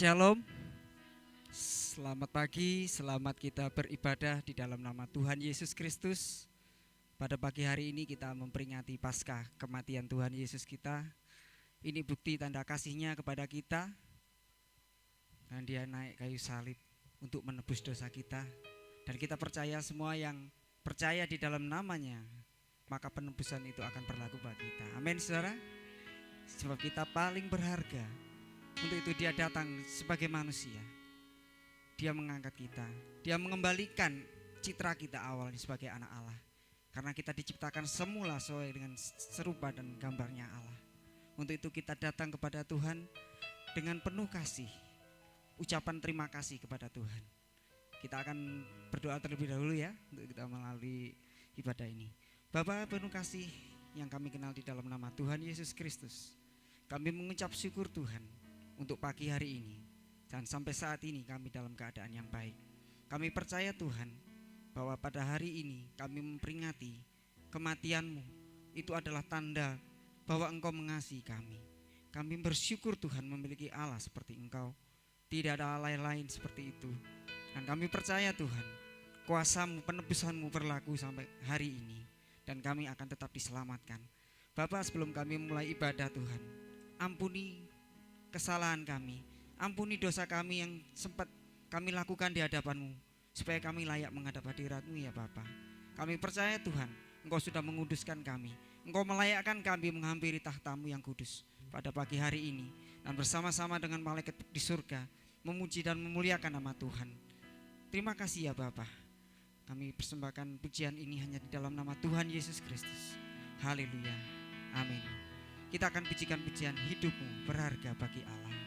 Shalom, selamat pagi, selamat kita beribadah di dalam nama Tuhan Yesus Kristus. Pada pagi hari ini kita memperingati Paskah kematian Tuhan Yesus kita. Ini bukti tanda kasih-Nya kepada kita. Dan Dia naik kayu salib untuk menebus dosa kita. Dan kita percaya semua yang percaya di dalam nama-Nya, maka penebusan itu akan berlaku bagi kita. Amin, saudara. Sebab kita paling berharga. Untuk itu Dia datang sebagai manusia. Dia mengangkat kita. Dia mengembalikan citra kita awalnya sebagai anak Allah. Karena kita diciptakan semula sesuai dengan serupa dan gambarnya Allah. Untuk itu kita datang kepada Tuhan dengan penuh kasih. Ucapan terima kasih kepada Tuhan. Kita akan berdoa terlebih dahulu ya, untuk kita melalui ibadah ini. Bapa penuh kasih yang kami kenal di dalam nama Tuhan Yesus Kristus. Kami mengucap syukur Tuhan untuk pagi hari ini. Dan sampai saat ini kami dalam keadaan yang baik. Kami percaya Tuhan bahwa pada hari ini kami memperingati kematian-Mu. Itu adalah tanda bahwa Engkau mengasihi kami. Kami bersyukur Tuhan memiliki Allah seperti Engkau. Tidak ada Allah lain seperti itu. Dan kami percaya Tuhan, kuasa-Mu, penebusan-Mu berlaku sampai hari ini. Dan kami akan tetap diselamatkan. Bapa, sebelum kami mulai ibadah Tuhan, ampuni kesalahan kami, ampuni dosa kami yang sempat kami lakukan di hadapan-Mu, supaya kami layak menghadap hadirat-Mu ya Bapa. Kami percaya Tuhan, Engkau sudah menguduskan kami, Engkau melayakkan kami menghampiri tahta-Mu yang kudus pada pagi hari ini. Dan bersama-sama dengan malaikat di surga memuji dan memuliakan nama Tuhan. Terima kasih ya Bapa. Kami persembahkan pujian ini hanya di dalam nama Tuhan Yesus Kristus. Haleluya, amin. Kita akan pujikan pujian Hidup-Mu berharga bagi Allah.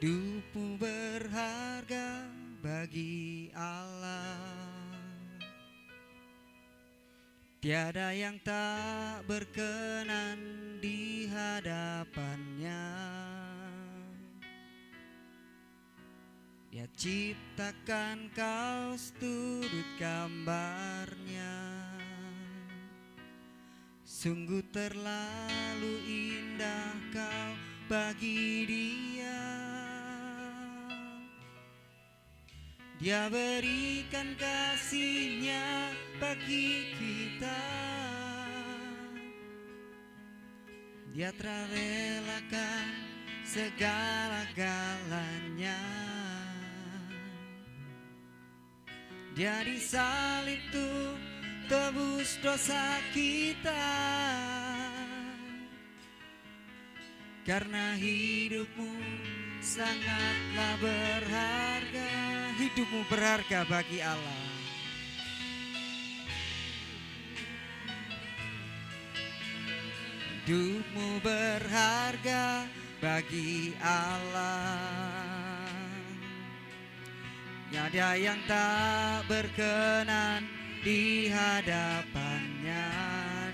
Hidup-Mu berharga bagi Allah. Tiada yang tak berkenan di hadapan-Nya. Dia ciptakan kau seturut gambar-Nya. Sungguh terlalu indah kau bagi Dia. Dia berikan kasih-Nya bagi kita. Dia telah relakan segala-galanya. Dia disalib tuh tebus dosa kita. Karena hidup-Mu sangatlah berharga. Hidup-Mu berharga bagi Allah. Hidup-Mu berharga bagi Allah. Tiada yang tak berkenan di hadapan-Nya.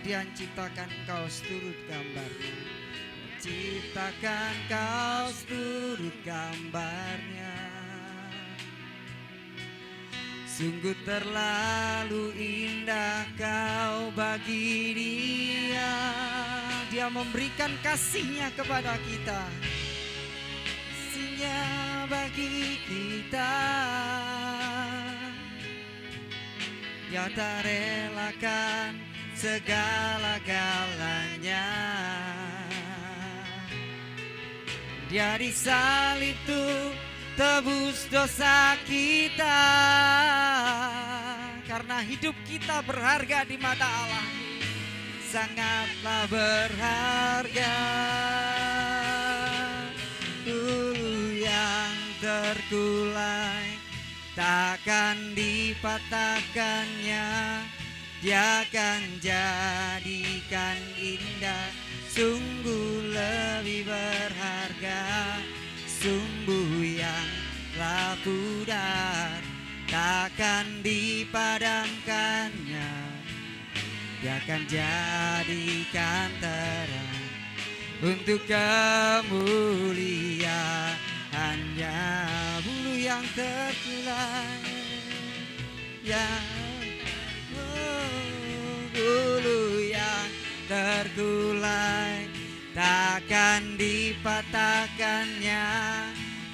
Dia ciptakan kau seturut gambar-Nya. Ciptakan kau seturut gambar-Nya. Sungguh terlalu indah kau bagi Dia. Dia memberikan kasih-Nya kepada kita. Kasih-Nya bagi kita. Dia tak relakan segala-galanya. Dia disalib tuh tebus dosa kita. Karena hidup kita berharga di mata Allah. Sangatlah berharga. Dulu yang terkulai takkan dipatahkannya. Dia akan jadikan indah. Sungguh lebih berharga. Sumbu yang telah pudar takkan dipadamkannya. Dia akan jadikan terang untuk kemuliaannya. Bulu yang terkulai, yang bulu terkulai, takkan dipatahkannya.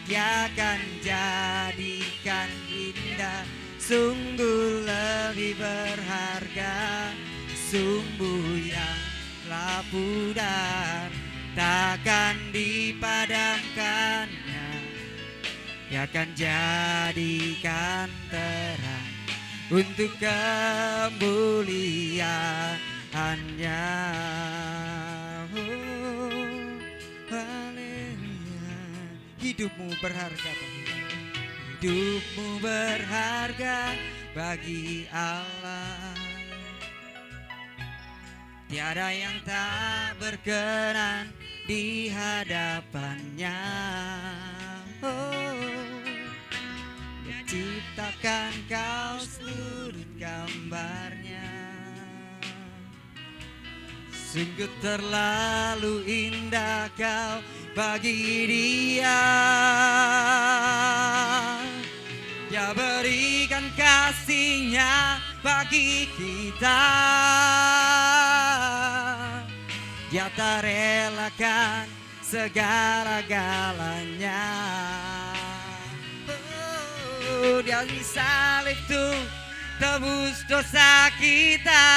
Dia akan jadikan indah, sungguh lebih berharga. Sumbu yang telah pudar, takkan dipadamkannya. Dia akan jadikan terang untuk kemuliaannya. Haleluya. Hidupmu berharga bagi Allah. Hidupmu berharga bagi Allah. Tiada yang tak berkenan di hadapannya. Dia ciptakan kau seluruh gambarnya. Sungguh terlalu indah kau bagi Dia. Dia berikan kasih-Nya bagi kita. Dia tak relakan segala-galanya. Dia disalib tuh tebus dosa kita.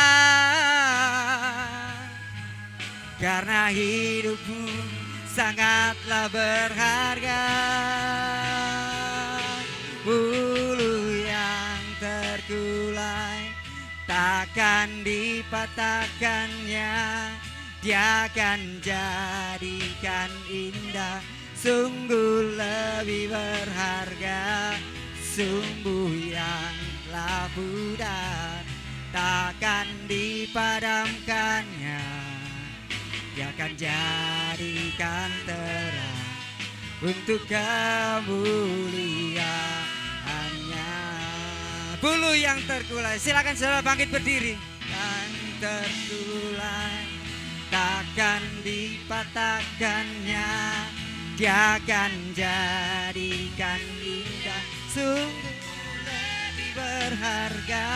Karena hidupmu sangatlah berharga. Bulu yang terkulai, takkan dipatahkannya. Dia akan jadikan indah, sungguh lebih berharga. Sumbu yang telah pudar, takkan dipadamkannya. Dia akan jadikan terang untuk kemuliaannya. Bulu yang terkulai, silakan saudara bangkit berdiri. Yang terkulai, takkan dipatahkannya. Dia akan jadikan indah, sungguh lebih berharga.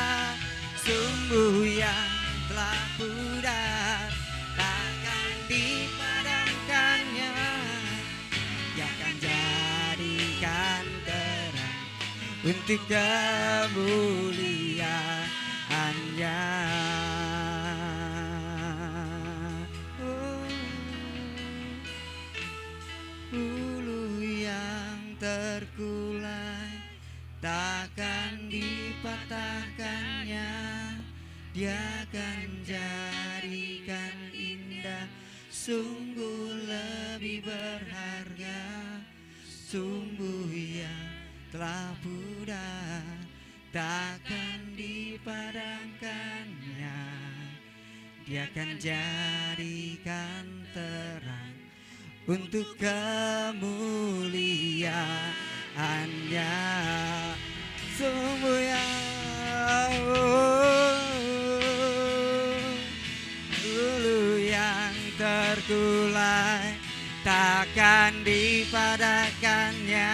Sumbu yang telah pudar, takkan dipadamkannya. Dia akan jadikan terang untuk kemuliaannya. Bulu yang terkulai, takkan dipatahkannya. Dia akan jadikan indah, sungguh lebih berharga. Sumbu yang telah pudar, takkan dipadamkannya. Dia akan jadikan terang untuk kemuliaannya. Sumbu yang terkulai, takkan dipatahkannya.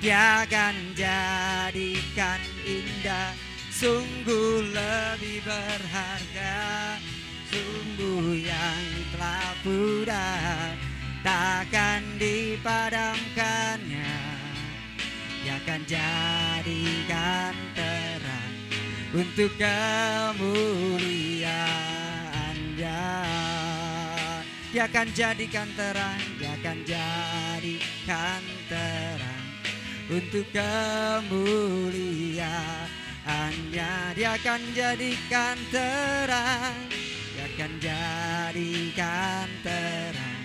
Dia akan jadikan indah, sungguh lebih berharga. Sumbu yang telah pudar, takkan dipadamkannya. Dia akan jadikan terang untuk kemuliaannya. Dia akan jadikan terang, dia akan jadikan terang untuk kemuliaannya. Dia akan jadikan terang, dia akan jadikan terang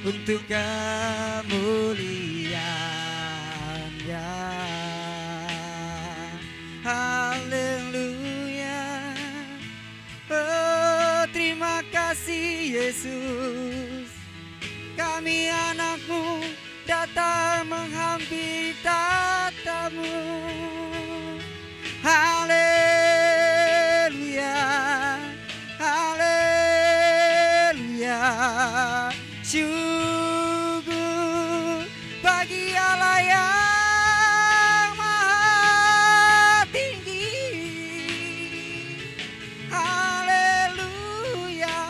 untuk kemuliaannya. Haleluya. Oh, terima kasih Yesus. Kami anak-Mu datang menghampiri tatamu. Haleluya. Haleluya. Syukur bagi Allah yang maha tinggi. Haleluya.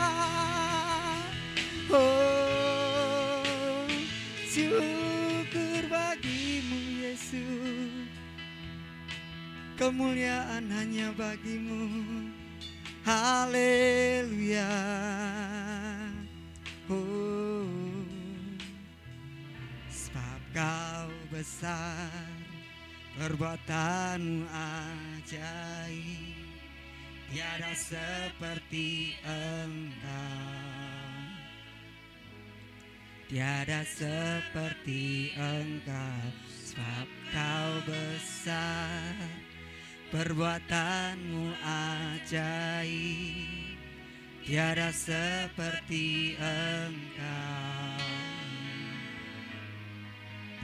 kemuliaan hanya bagimu. Haleluya. Oh, sebab kau besar, perbuatanmu ajaib, tiada seperti Engkau, tiada seperti Engkau. Sebab kau besar, perbuatanmu ajaib, tiada seperti Engkau,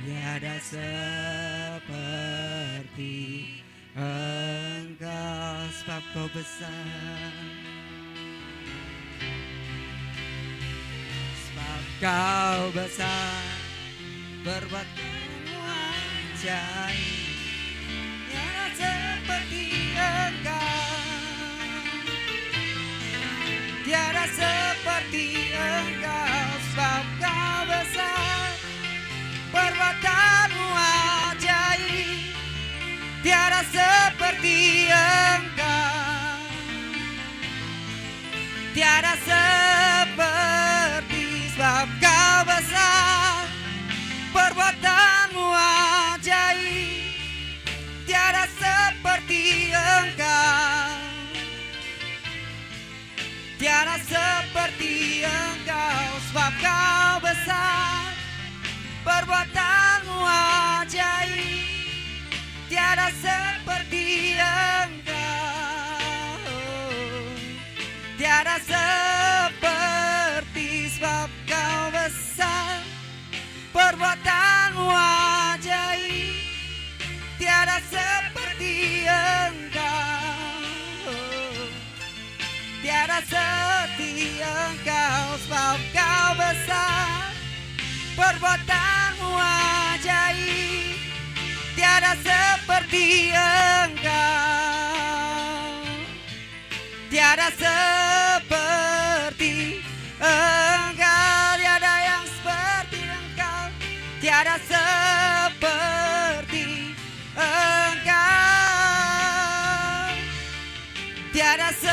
tiada seperti Engkau. Sebab kau besar, sebab kau besar, perbuatanmu ajaib, tiada seperti Engkau, tiada seperti Engkau. Sebab kau besar, perbuatanmu ajaib, tiada seperti Engkau, tiada seperti. Sebab kau besar, perbuatanmu ajaib, tiada seperti Engkau, tiada seperti Engkau. Sebab kau besar, perbuatanmu ajaib, tiada seperti Engkau, tiada seperti. Sebab kau besar, perbuatanmu ajaib, tiada seperti Engkau, tiada seperti Engkau. Sebab kau besar, perbuatanmu ajaib, tiada seperti Engkau, tiada seperti Engkau, tiada yang seperti Engkau, tiada seperti Engkau, tiada seperti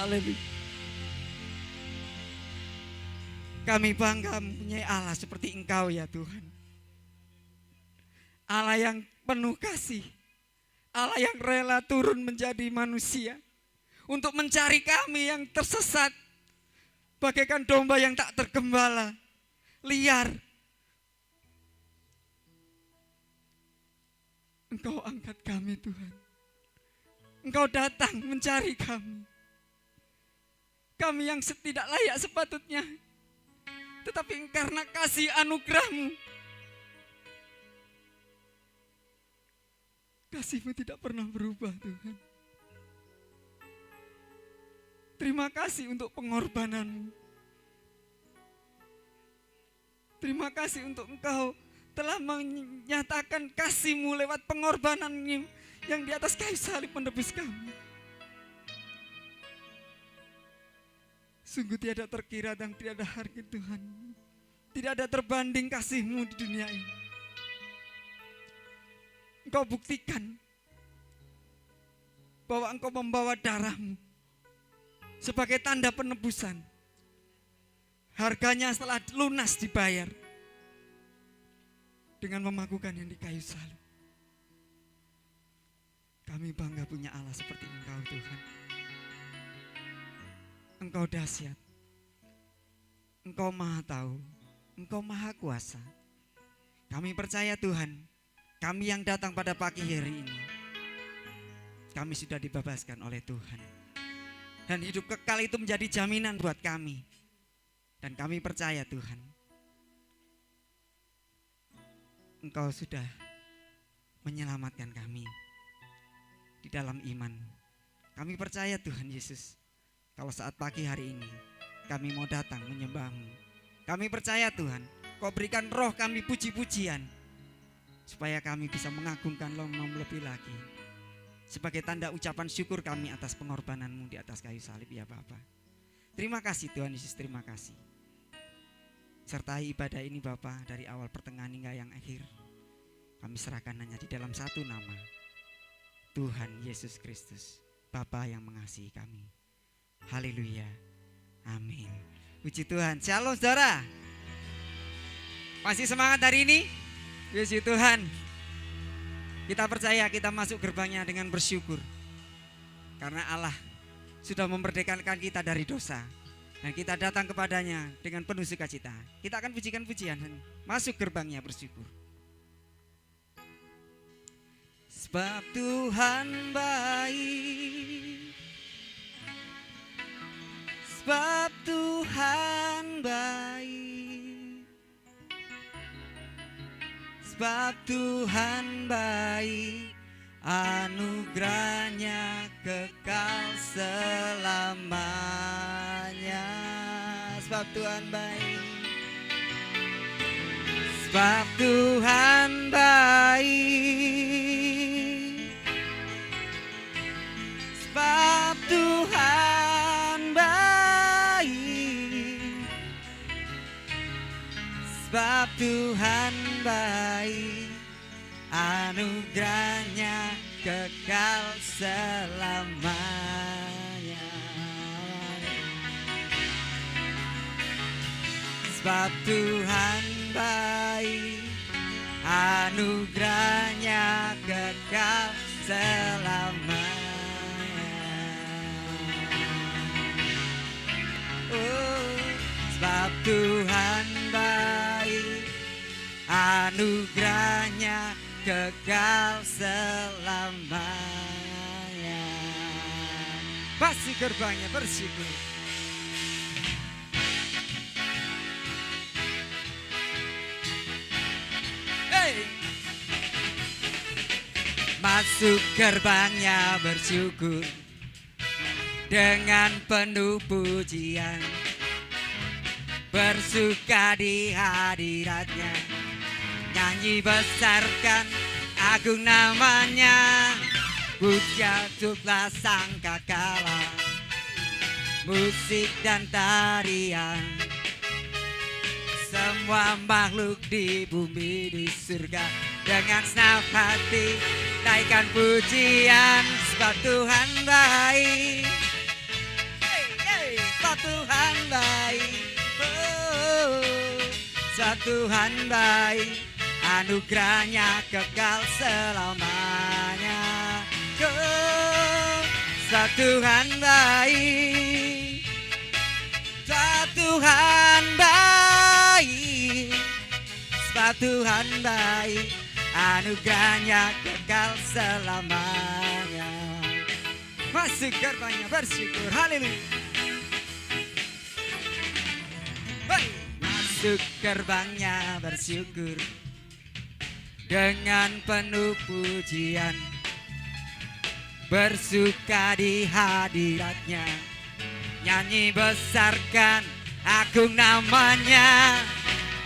Haleluya. Kami bangga mempunyai Allah seperti Engkau ya Tuhan. Allah yang penuh kasih, Allah yang rela turun menjadi manusia untuk mencari kami yang tersesat, bagaikan domba yang tak tergembala, liar. Engkau angkat kami Tuhan, Engkau datang mencari kami. Kami yang tidak layak sepatutnya, tetapi karena kasih anugerah-Mu, kasih-Mu tidak pernah berubah Tuhan. Terima kasih untuk pengorbanan-Mu. Terima kasih untuk Engkau telah menyatakan kasih-Mu lewat pengorbanan-Mu yang di atas kayu salib menebus kami. Sungguh tiada terkira dan tiada harga Tuhan. Tidak ada terbanding kasih-Mu di dunia ini. Engkau buktikan bahwa Engkau membawa darah-Mu sebagai tanda penebusan. Harganya setelah lunas dibayar dengan memakukan yang di kayu salib. Kami bangga punya Allah seperti Engkau Tuhan. Engkau dahsyat, Engkau maha tahu, Engkau maha kuasa. Kami percaya Tuhan, kami yang datang pada pagi hari ini, kami sudah dibebaskan oleh Tuhan. Dan hidup kekal itu menjadi jaminan buat kami. Dan kami percaya Tuhan, Engkau sudah menyelamatkan kami di dalam iman. Kami percaya Tuhan Yesus, kalau saat pagi hari ini kami mau datang menyembah-Mu, kami percaya Tuhan Kau berikan roh kami puji-pujian, supaya kami bisa mengagungkan nama-Mu lebih lagi. Sebagai tanda ucapan syukur kami atas pengorbanan-Mu di atas kayu salib ya Bapa. Terima kasih Tuhan Yesus, terima kasih. Sertai ibadah ini Bapa, dari awal pertengahan hingga yang akhir. Kami serahkan hanya di dalam satu nama, Tuhan Yesus Kristus, Bapa yang mengasihi kami. Haleluya, amin. Puji Tuhan. Shalom saudara. Masih semangat hari ini? Puji Tuhan. Kita percaya kita masuk gerbangnya dengan bersyukur, karena Allah sudah memerdekakan kita dari dosa, dan kita datang kepadanya dengan penuh sukacita. Kita akan pujikan pujian, masuk gerbangnya bersyukur. Sebab Tuhan baik, sebab Tuhan baik, sebab Tuhan baik, anugerahnya kekal selamanya. Sebab Tuhan baik, sebab Tuhan baik, sebab Tuhan baik, sebab Tuhan baik, anugerahnya kekal selamanya. Sebab Tuhan baik, anugerahnya kekal selamanya. Oh, sebab Tuhan baik, anugerahnya kekal selamanya. Masih gerbangnya bersyukur. Hey! Masuk gerbangnya bersyukur dengan penuh pujian, bersuka di hadiratnya, nyanyi besarkan agung namanya, puja tutlah sangkakala, musik dan tarian, semua makhluk di bumi di surga, dengan senang hati naikkan pujian. Sebab Tuhan baik, sebab Tuhan baik, sebab Tuhan baik, anugerahnya kekal selamanya. Sebab Tuhan baik, sebab Tuhan baik, sebab Tuhan baik, anugerahnya kekal selamanya. Masuk gerbangnya bersyukur, haleluya. Masuk gerbangnya bersyukur dengan penuh pujian, bersuka di hadiratnya, nyanyi besarkan agung namanya,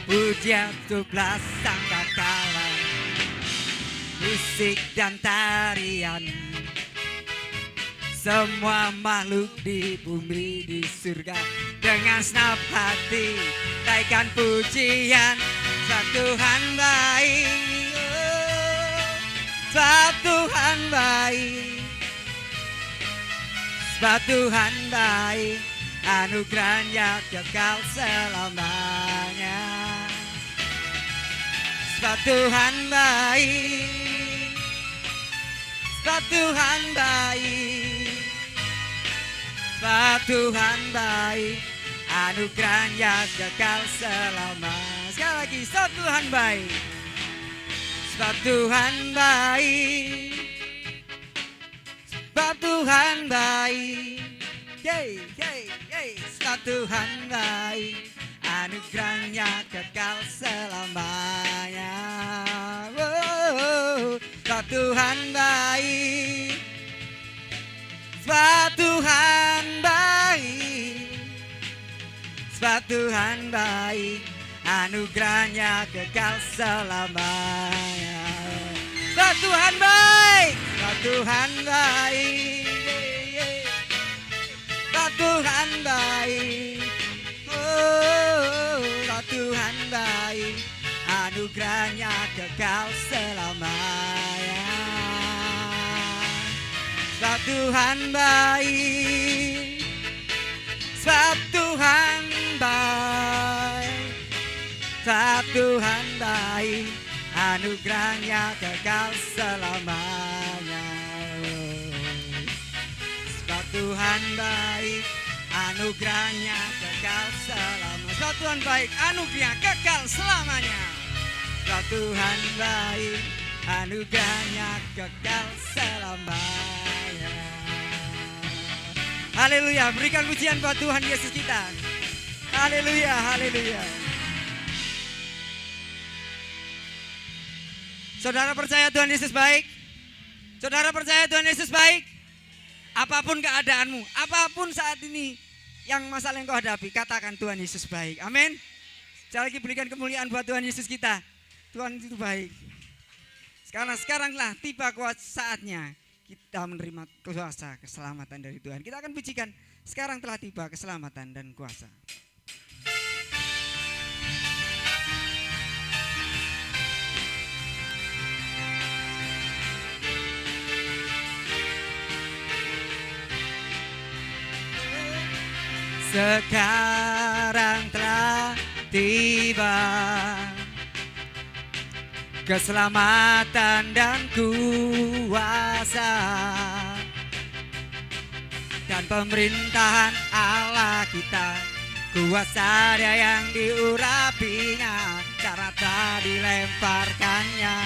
puja tutlah sangkakala, musik dan tarian, semua makhluk di bumi di surga, dengan senang hati naikkan pujian. Sebab Tuhan baik, sebab Tuhan baik, sebab Tuhan baik, anugerahnya kekal selamanya. Sebab Tuhan baik, sebab Tuhan baik, sebab Tuhan baik, anugerahnya kekal selamanya. Sekali lagi, sebab Tuhan baik, sebab Tuhan baik, sebab Tuhan baik, sebab Tuhan baik, anugerahnya kekal selamanya. Sebab Tuhan baik, sebab Tuhan baik, sebab Tuhan baik, anugerahnya kekal selamanya. Sebab Tuhan baik, sebab Tuhan baik, sebab Tuhan baik, oh, sebab Tuhan baik, anugerahnya kekal selamanya. Sebab Tuhan baik, sebab Tuhan baik, sebab Tuhan baik, anugerahnya kekal selamanya. Sebab Tuhan baik, anugerahnya kekal selamanya. Sebab Tuhan baik, anugerahnya kekal selamanya. Sebab Tuhan baik, anugerahnya kekal selamanya. Haleluya, berikan pujian buat Tuhan Yesus kita. Haleluya, haleluya. Saudara percaya Tuhan Yesus baik? Saudara percaya Tuhan Yesus baik? Apapun keadaanmu, apapun saat ini yang masalah yang kau hadapi, katakan Tuhan Yesus baik. Amin. Sekali lagi berikan kemuliaan buat Tuhan Yesus kita. Tuhan itu baik. Sekaranglah tiba saatnya kita menerima kuasa keselamatan dari Tuhan. Kita akan pujikan, sekarang telah tiba keselamatan dan kuasa. Sekarang telah tiba keselamatan dan kuasa dan pemerintahan Allah kita. Kuasa Dia yang diurapinya, cara tak dilemparkannya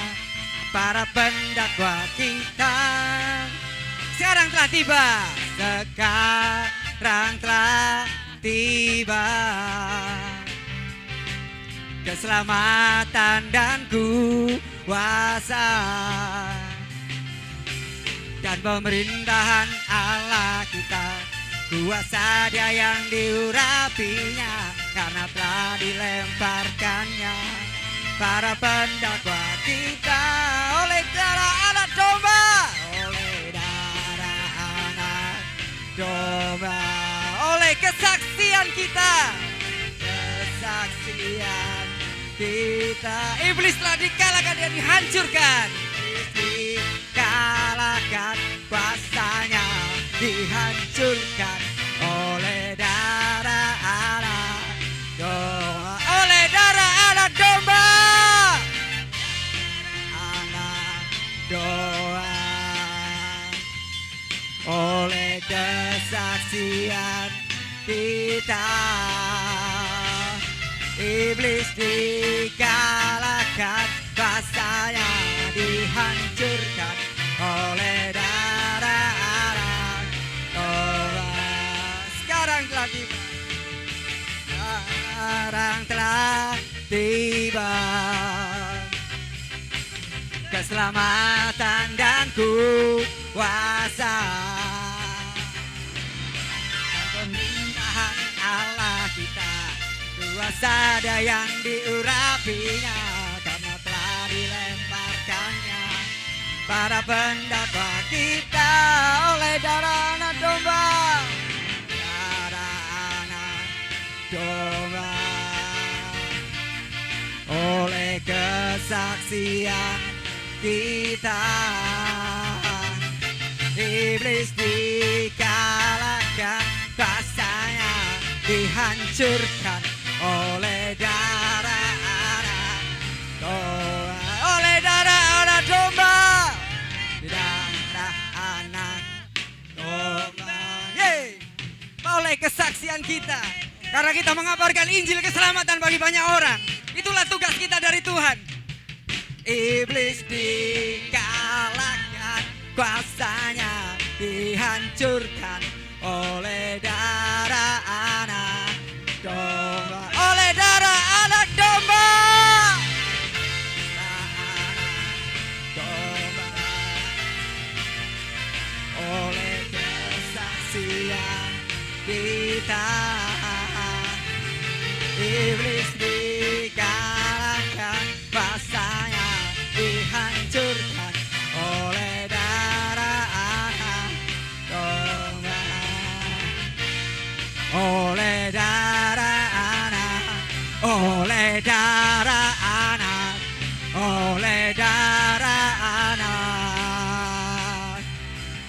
para pendakwa kita. Sekarang telah tiba, sekarang telah tiba keselamatan dan kuasa dan pemerintahan Allah kita. Kuasa Dia yang diurapinya, karena telah dilemparkannya para pendakwa kita. Oleh darah anak domba, oleh darah anak domba, oleh kesaksian kita, kesaksian kita. Iblis telah dikalahkan dan dihancurkan. Dikalahkan, kuasanya dihancurkan oleh darah anak domba, oleh darah anak domba, anak domba, oleh kesaksian kita. Iblis dikalahkan, kuasanya dihancurkan oleh darah anak domba. Sekarang telah tiba, sekarang telah tiba keselamatan dan kuasa dan pemerintahan Allah kita. Kuasa Dia yang diurapinya, karena telah dilemparkannya para pendakwa kita. Oleh darah anak domba, darah anak domba, oleh kesaksian kita. Iblis dikalahkan, kuasanya dihancurkan oleh darah anak domba, oleh darah anak domba, darah anak domba. Yeay. Oleh kesaksian kita, karena kita mengabarkan Injil keselamatan bagi banyak orang. Itulah tugas kita dari Tuhan. Iblis dikalahkan, kuasanya dihancurkan oleh darah anak domba, oleh darah anak domba, anak domba, oleh kesaksian kita. Iblis dikalahkan,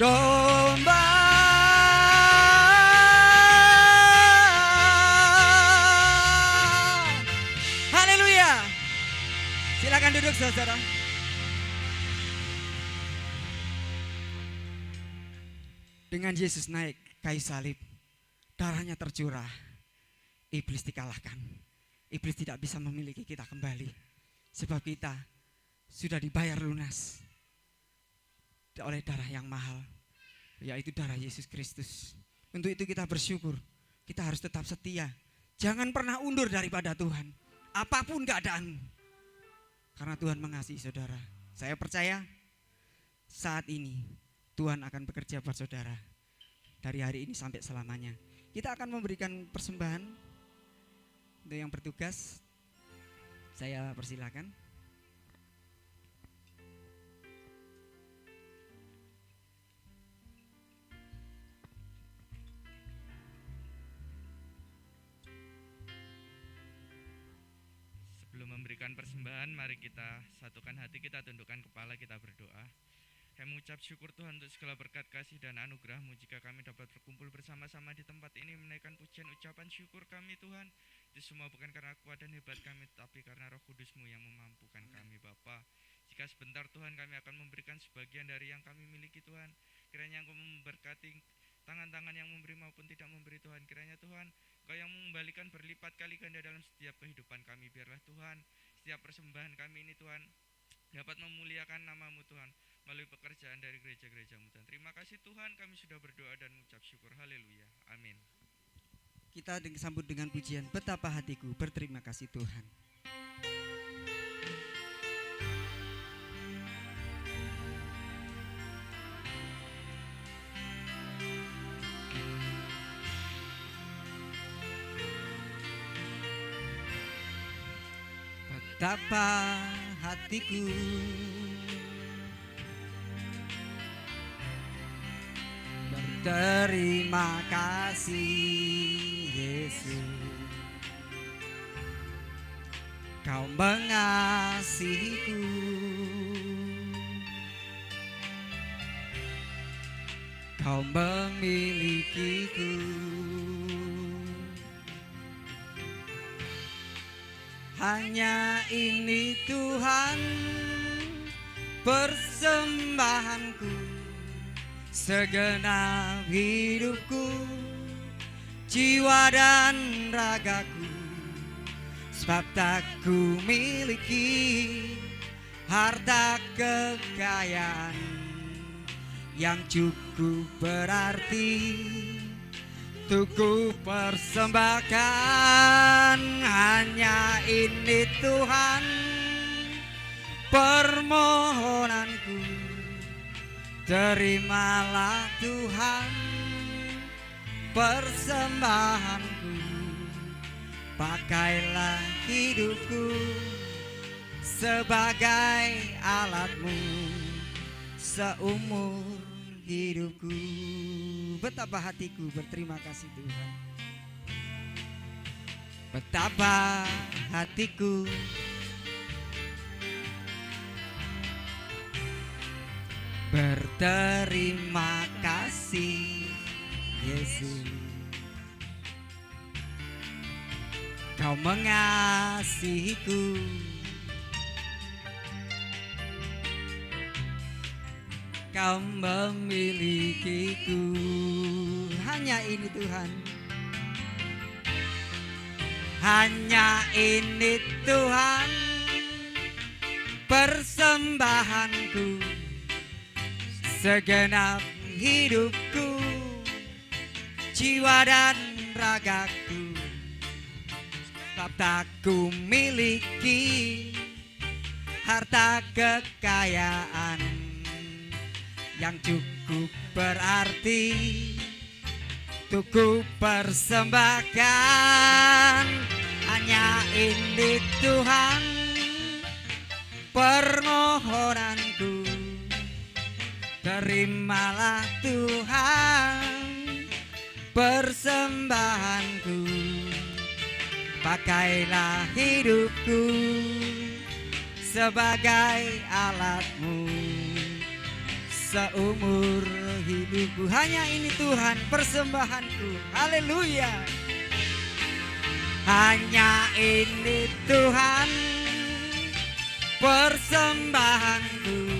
domba. Haleluya. Silakan duduk saudara. Dengan Yesus naik kayu salib, darahnya tercurah, iblis dikalahkan. Iblis tidak bisa memiliki kita kembali, sebab kita sudah dibayar lunas oleh darah yang mahal, yaitu darah Yesus Kristus. Untuk itu kita bersyukur, kita harus tetap setia. Jangan pernah undur daripada Tuhan, apapun keadaanmu, karena Tuhan mengasihi saudara. Saya percaya saat ini Tuhan akan bekerja buat saudara dari hari ini sampai selamanya. Kita akan memberikan persembahan untuk yang bertugas. Saya persilakan. Sebelum memberikan persembahan, mari kita satukan hati, kita tundukkan kepala, kita berdoa. Kami mengucap syukur Tuhan untuk segala berkat kasih dan anugerah-Mu jika kami dapat berkumpul bersama-sama di tempat ini menaikkan pujian ucapan syukur kami Tuhan. Itu semua bukan karena kuat dan hebat kami, tapi karena Roh Kudus-Mu yang memampukan kami Bapa. Jika sebentar Tuhan kami akan memberikan sebagian dari yang kami miliki Tuhan, kiranya Engkau memberkati tangan-tangan yang memberi maupun tidak memberi Tuhan. Kiranya Tuhan Engkau yang mengembalikan berlipat kali ganda dalam setiap kehidupan kami. Biarlah Tuhan setiap persembahan kami ini Tuhan dapat memuliakan nama-Mu Tuhan melalui pekerjaan dari gereja-gereja-Mu Tuhan. Terima kasih Tuhan, kami sudah berdoa dan mengucap syukur. Haleluya, amin. Kita sambut dengan pujian Betapa Hatiku Berterima Kasih Tuhan. Betapa hatiku berterima kasih Yesus, Kau mengasihiku, Kau memilikiku. Hanya ini Tuhan persembahanku, segenap hidupku, jiwa dan ragaku. Sebab tak ku miliki harta kekayaan yang cukup berarti untuk ku persembahkan. Hanya ini Tuhan permohonanku, terimalah Tuhan persembahanku. Pakailah hidupku sebagai alat-Mu seumur hidupku. Betapa hatiku berterima kasih Tuhan. Betapa hatiku berterima kasih Yesus, Kau mengasihiku, Kau memilikiku. Hanya ini Tuhan, hanya ini Tuhan persembahanku, segenap hidupku, jiwa dan ragaku. Sebab tak ku miliki harta kekayaan yang cukup berarti untuk ku persembahkan. Hanya ini Tuhan permohonanku, terimalah Tuhan persembahanku. Pakailah hidupku sebagai alat-Mu seumur hidupku. Hanya ini Tuhan persembahanku. Haleluya. Hanya ini Tuhan persembahanku,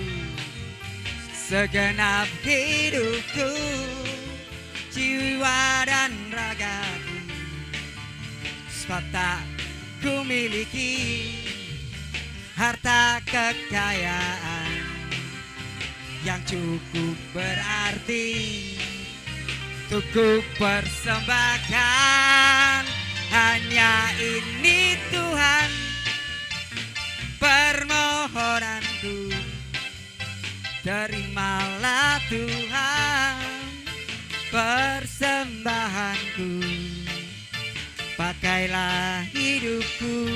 segenap hidupku, jiwa dan ragaku. Sebab tak ku miliki harta kekayaan yang cukup berarti untuk ku persembahkan. Hanya ini Tuhan permohonanku, terimalah Tuhan persembahanku. Pakailah hidupku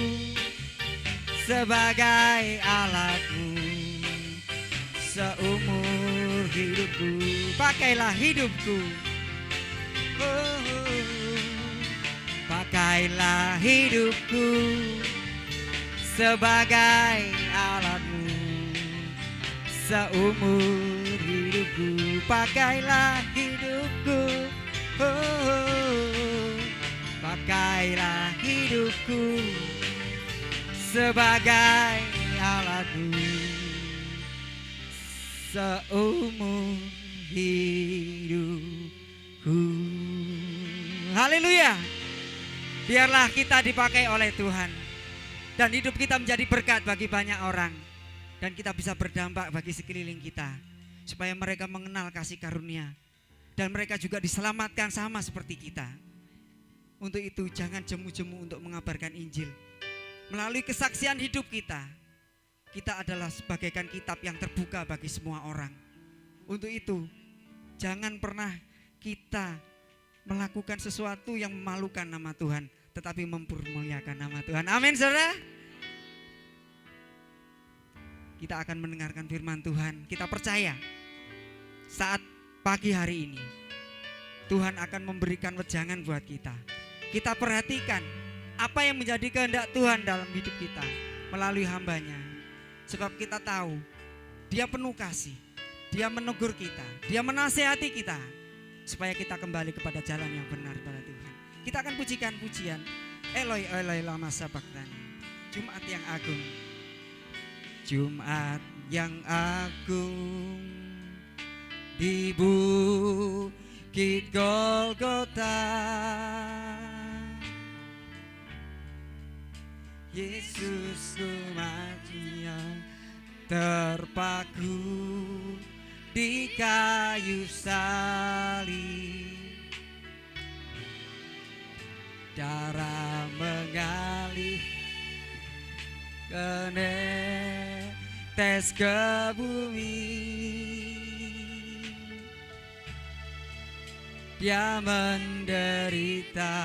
sebagai alatmu, seumur hidupku. Pakailah hidupku, pakailah hidupku sebagai alatmu, seumur hidupku. Pakailah hidupku, pakailah hidupku sebagai alatmu, seumur hidupku. Haleluya. Biarlah kita dipakai oleh Tuhan dan hidup kita menjadi berkat bagi banyak orang, dan kita bisa berdampak bagi sekeliling kita supaya mereka mengenal kasih karunia dan mereka juga diselamatkan sama seperti kita. Untuk itu jangan jemu-jemu untuk mengabarkan Injil. Melalui kesaksian hidup kita, kita adalah sebagaikan kitab yang terbuka bagi semua orang. Untuk itu jangan pernah kita melakukan sesuatu yang memalukan nama Tuhan, tetapi mempermuliakan nama Tuhan. Amin, saudara. Kita akan mendengarkan firman Tuhan. Kita percaya saat pagi hari ini Tuhan akan memberikan wejangan buat kita. Kita perhatikan apa yang menjadi kehendak Tuhan dalam hidup kita melalui hambanya. Sebab kita tahu Dia penuh kasih, Dia menegur kita, Dia menasihati kita supaya kita kembali kepada jalan yang benar pada Tuhan. Kita akan pujikan pujian Eloi Eloi lama sabachthani. Jumat yang agung, Jumat yang agung di Bukit Golgota. Yesus umatnya terpaku di kayu salib, darah mengalir menetes ke bumi. Dia menderita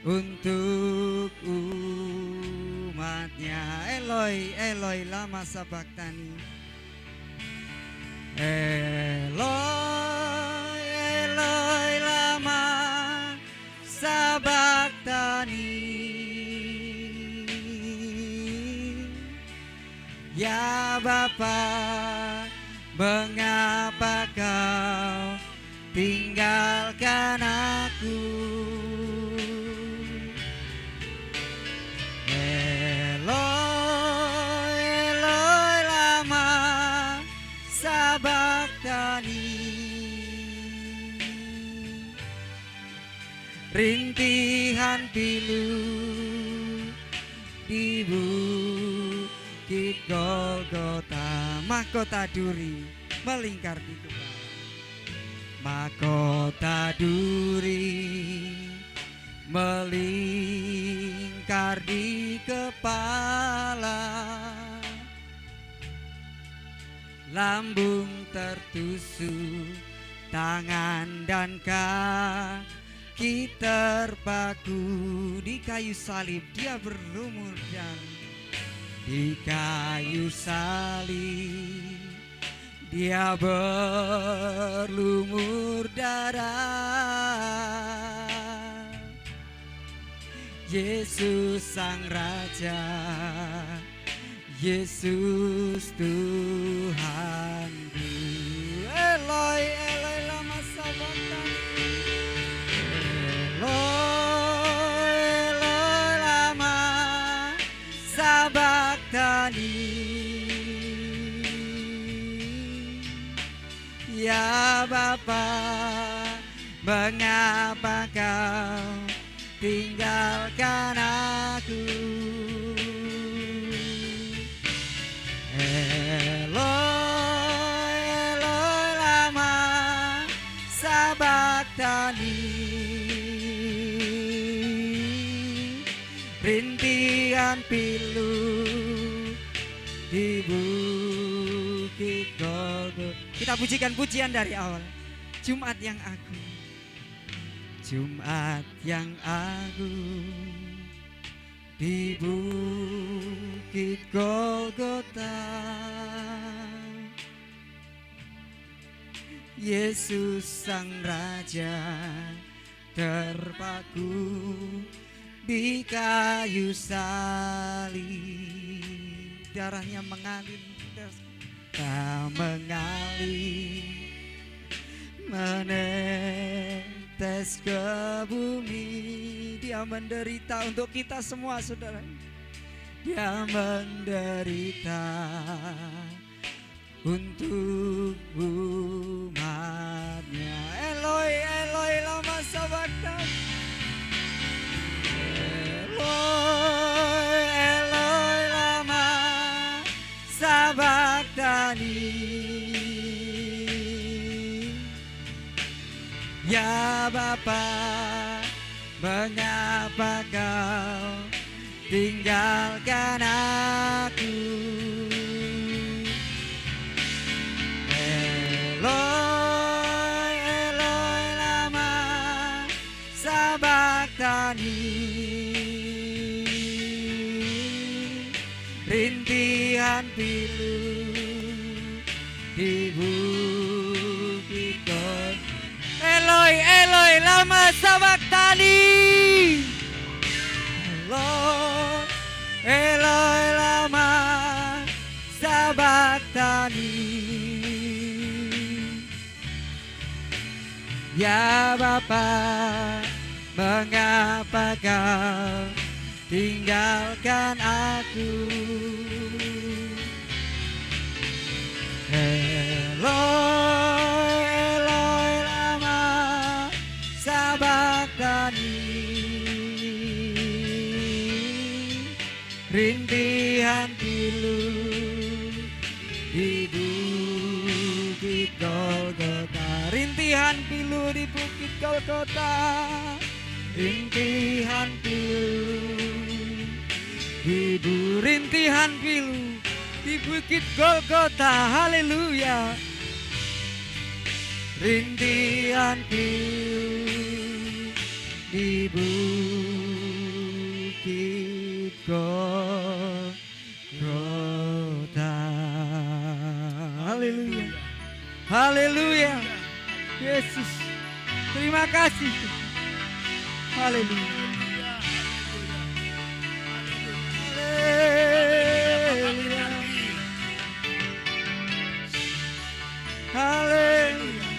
untuk umatnya. Eloi Eloi lama sabachthani. Eloi Eloi lama sabachthani. Ya Bapa, mengapa kau tinggalkan aku? Eloi Eloi lama sabachthani. Rintihan pilu di Bukit Golgota, mahkota duri melingkar di kepala. Mahkota duri melingkar di kepala, lambung tertusuk, tangan dan kaki terpaku di kayu salib. Dia berlumur darah di kayu salib. Dia berlumur darah. Yesus sang Raja, Yesus Tuhanku. Eloi, Eloi lama sabachthani. Eloi, Eloi lama sabachthani. Ya Bapa, mengapa kau tinggalkan aku? Eloi, Eloi lama sabachthani. Rintihan pilu di bukit Golgota. Kita pujikan pujian dari awal. Jumat yang agung, Jumat yang agung, di bukit Golgota. Yesus sang Raja terpaku di kayu salib. Darahnya mengalir, menetes ke bumi. Dia menderita untuk kita semua, saudara. Dia menderita untuk umatnya. Eloi, Eloi lama sabachthani. Eloi, Eloi lama sabachthani. Ya Bapa, mengapa kau tinggalkan aku? Eloi, Eloi lama sabachthani. Rintihan pilu di bukit Golgota. Eloi, Eloi lama sabachthani. Eloi, Eloi lama sabachthani. Ya Bapa, mengapa kau tinggalkan aku? Eloi, Eloi lama sabachthani. Rintihan pilu di bukit Golgota. Rintihan pilu di bukit Golgota. Rintihan pilu rintihan pilu di bukit Golgota. Haleluya. Rintihan pilu di bukit Golgota. Haleluya. Haleluya. Yesus, terima kasih. Haleluya. Haleluya.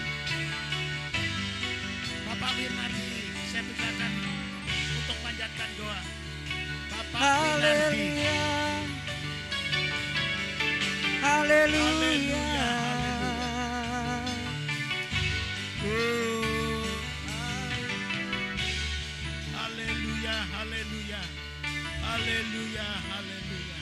Bapak Winardi, saya persilakan untuk panjatkan doa. Bapak Winardi. Haleluya. Haleluya, haleluya. Haleluya, haleluya.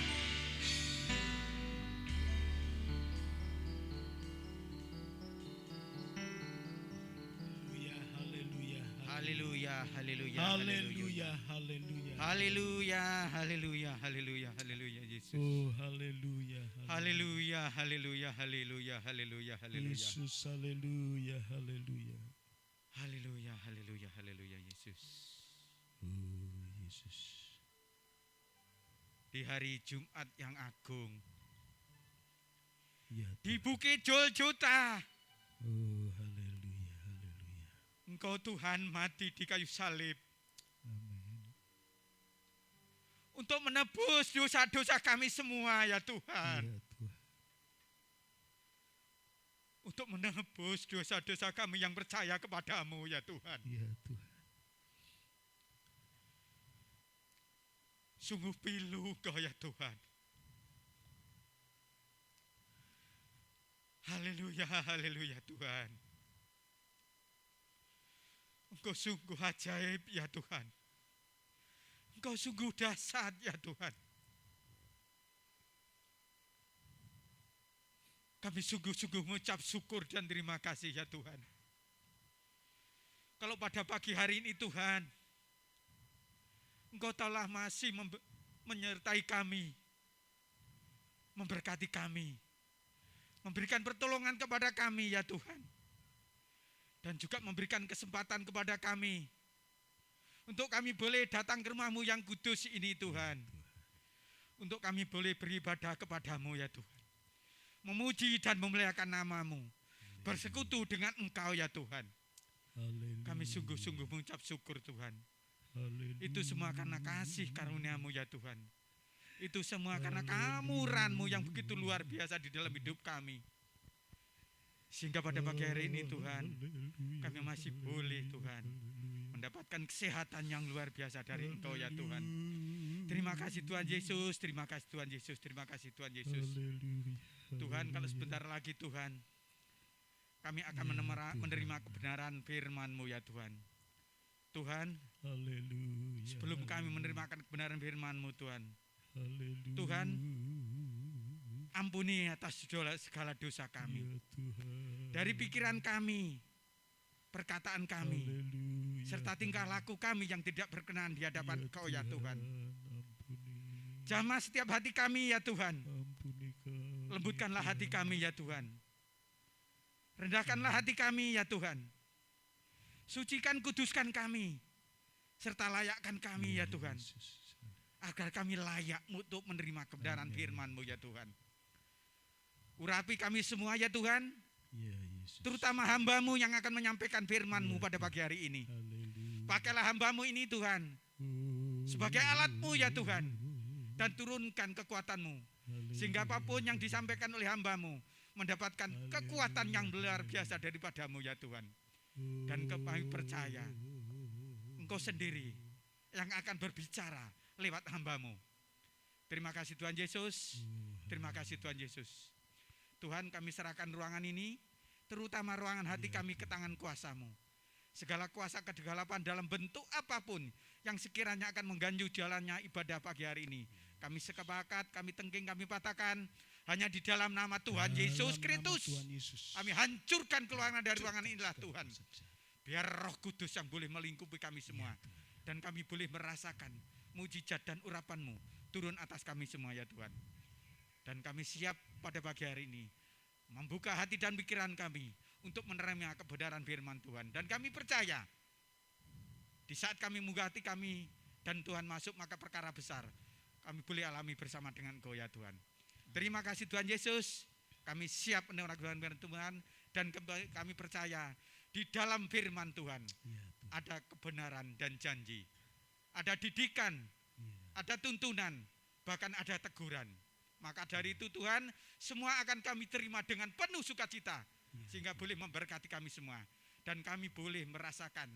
Haleluya, haleluya, Haleluya, haleluya. haleluya, haleluya, haleluya, haleluya, Yesus. Oh, haleluya. Haleluya, haleluya, haleluya, haleluya, haleluya. Yesus, haleluya, haleluya. Haleluya, haleluya, haleluya, Yesus. Oh, Yesus. Di hari Jumat yang agung, Ya, di Bukit Golgota, oh, haleluya, haleluya. Engkau Tuhan mati di kayu salib. Amin. untuk menebus dosa-dosa kami semua ya Tuhan. Ya Tuhan. Untuk menebus dosa-dosa kami yang percaya kepadamu ya Tuhan. Ya Tuhan. Sungguh pilu Kau ya Tuhan. Haleluya, haleluya Tuhan. Engkau sungguh ajaib ya Tuhan. Engkau sungguh dahsyat ya Tuhan. Kami sungguh-sungguh mengucap syukur dan terima kasih ya Tuhan. Kalau pada pagi hari ini Tuhan, Engkau telah masih menyertai kami, memberkati kami, memberikan pertolongan kepada kami ya Tuhan. Dan juga memberikan kesempatan kepada kami untuk kami boleh datang ke rumah-Mu yang kudus ini Tuhan. Untuk kami boleh beribadah kepadamu ya Tuhan. Memuji dan memuliakan nama-Mu. Bersekutu dengan Engkau ya Tuhan. Kami sungguh-sungguh mengucap syukur Tuhan. Itu semua karena kasih karunia-Mu ya Tuhan. Itu semua karena kemuliaan-Mu yang begitu luar biasa di dalam hidup kami. Sehingga pada pagi hari ini Tuhan, kami masih boleh Tuhan mendapatkan kesehatan yang luar biasa dari Engkau ya Tuhan. Terima kasih Tuhan Yesus, terima kasih Tuhan Yesus, terima kasih Tuhan Yesus. Tuhan, kalau sebentar lagi Tuhan, kami akan menerima kebenaran firman-Mu ya Tuhan. Tuhan, sebelum kami menerima kebenaran firman-Mu Tuhan, Tuhan, ampuni atas segala dosa kami. Dari pikiran kami, perkataan kami, serta tingkah laku kami yang tidak berkenan di hadapan Kau ya Tuhan. Jamah setiap hati kami ya Tuhan. Lembutkanlah hati kami ya Tuhan. Rendahkanlah hati kami ya Tuhan. Sucikan, kuduskan kami, serta layakkan kami ya Tuhan. Agar kami layak untuk menerima kebenaran firman-Mu ya Tuhan. Urapi kami semua ya Tuhan, terutama hamba-Mu yang akan menyampaikan firman-Mu pada pagi hari ini. Pakailah hamba-Mu ini Tuhan, sebagai alat-Mu ya Tuhan, dan turunkan kekuatan-Mu, sehingga apapun yang disampaikan oleh hamba-Mu mendapatkan kekuatan yang luar biasa daripada-Mu ya Tuhan. Dan kami percaya Engkau sendiri yang akan berbicara lewat hamba-Mu. Terima kasih Tuhan Yesus, terima kasih Tuhan Yesus. Tuhan, kami serahkan ruangan ini, terutama ruangan hati kami ke tangan kuasa-Mu. Segala kuasa kegelapan dalam bentuk apapun yang sekiranya akan mengganggu jalannya ibadah pagi hari ini, kami sepakat, kami tengking, kami patahkan. Hanya di dalam nama Tuhan Yesus Kristus, kami hancurkan keluaran dari ruangan inilah Tuhan. Biar Roh Kudus yang boleh melingkupi kami semua, dan kami boleh merasakan mujizat dan urapan-Mu turun atas kami semua ya Tuhan. Dan kami siap pada pagi hari ini membuka hati dan pikiran kami untuk menerima kebenaran firman Tuhan. Dan kami percaya di saat kami membuka hati kami dan Tuhan masuk, maka perkara besar kami boleh alami bersama dengan Engkau ya Tuhan. Terima kasih Tuhan Yesus. Kami siap menerima kebenaran Tuhan, dan kami percaya di dalam firman Tuhan ada kebenaran dan janji. Ada didikan, ada tuntunan, bahkan ada teguran. Maka dari itu Tuhan, semua akan kami terima dengan penuh sukacita, sehingga boleh memberkati kami semua. Dan kami boleh merasakan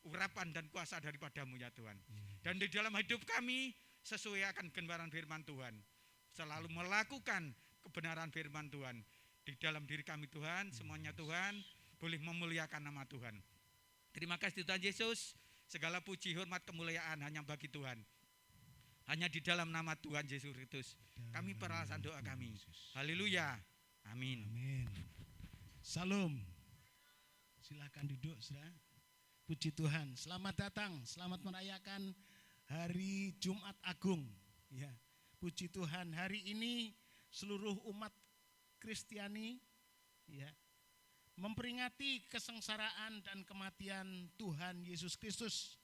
urapan dan kuasa daripada-Mu ya Tuhan. Dan di dalam hidup kami, sesuai akan kebenaran firman Tuhan, selalu melakukan kebenaran firman Tuhan. Di dalam diri kami Tuhan, semuanya Tuhan, boleh memuliakan nama Tuhan. Terima kasih Tuhan Yesus, segala puji, hormat, kemuliaan hanya bagi Tuhan. Hanya di dalam nama Tuhan Yesus Kristus kami peralasan doa kami. Haleluya. Amin. Amin. Salam. Silakan duduk, Saudara. Puji Tuhan. Selamat datang, selamat merayakan Hari Jumat Agung. Ya. Puji Tuhan, hari ini seluruh umat Kristiani ya memperingati kesengsaraan dan kematian Tuhan Yesus Kristus.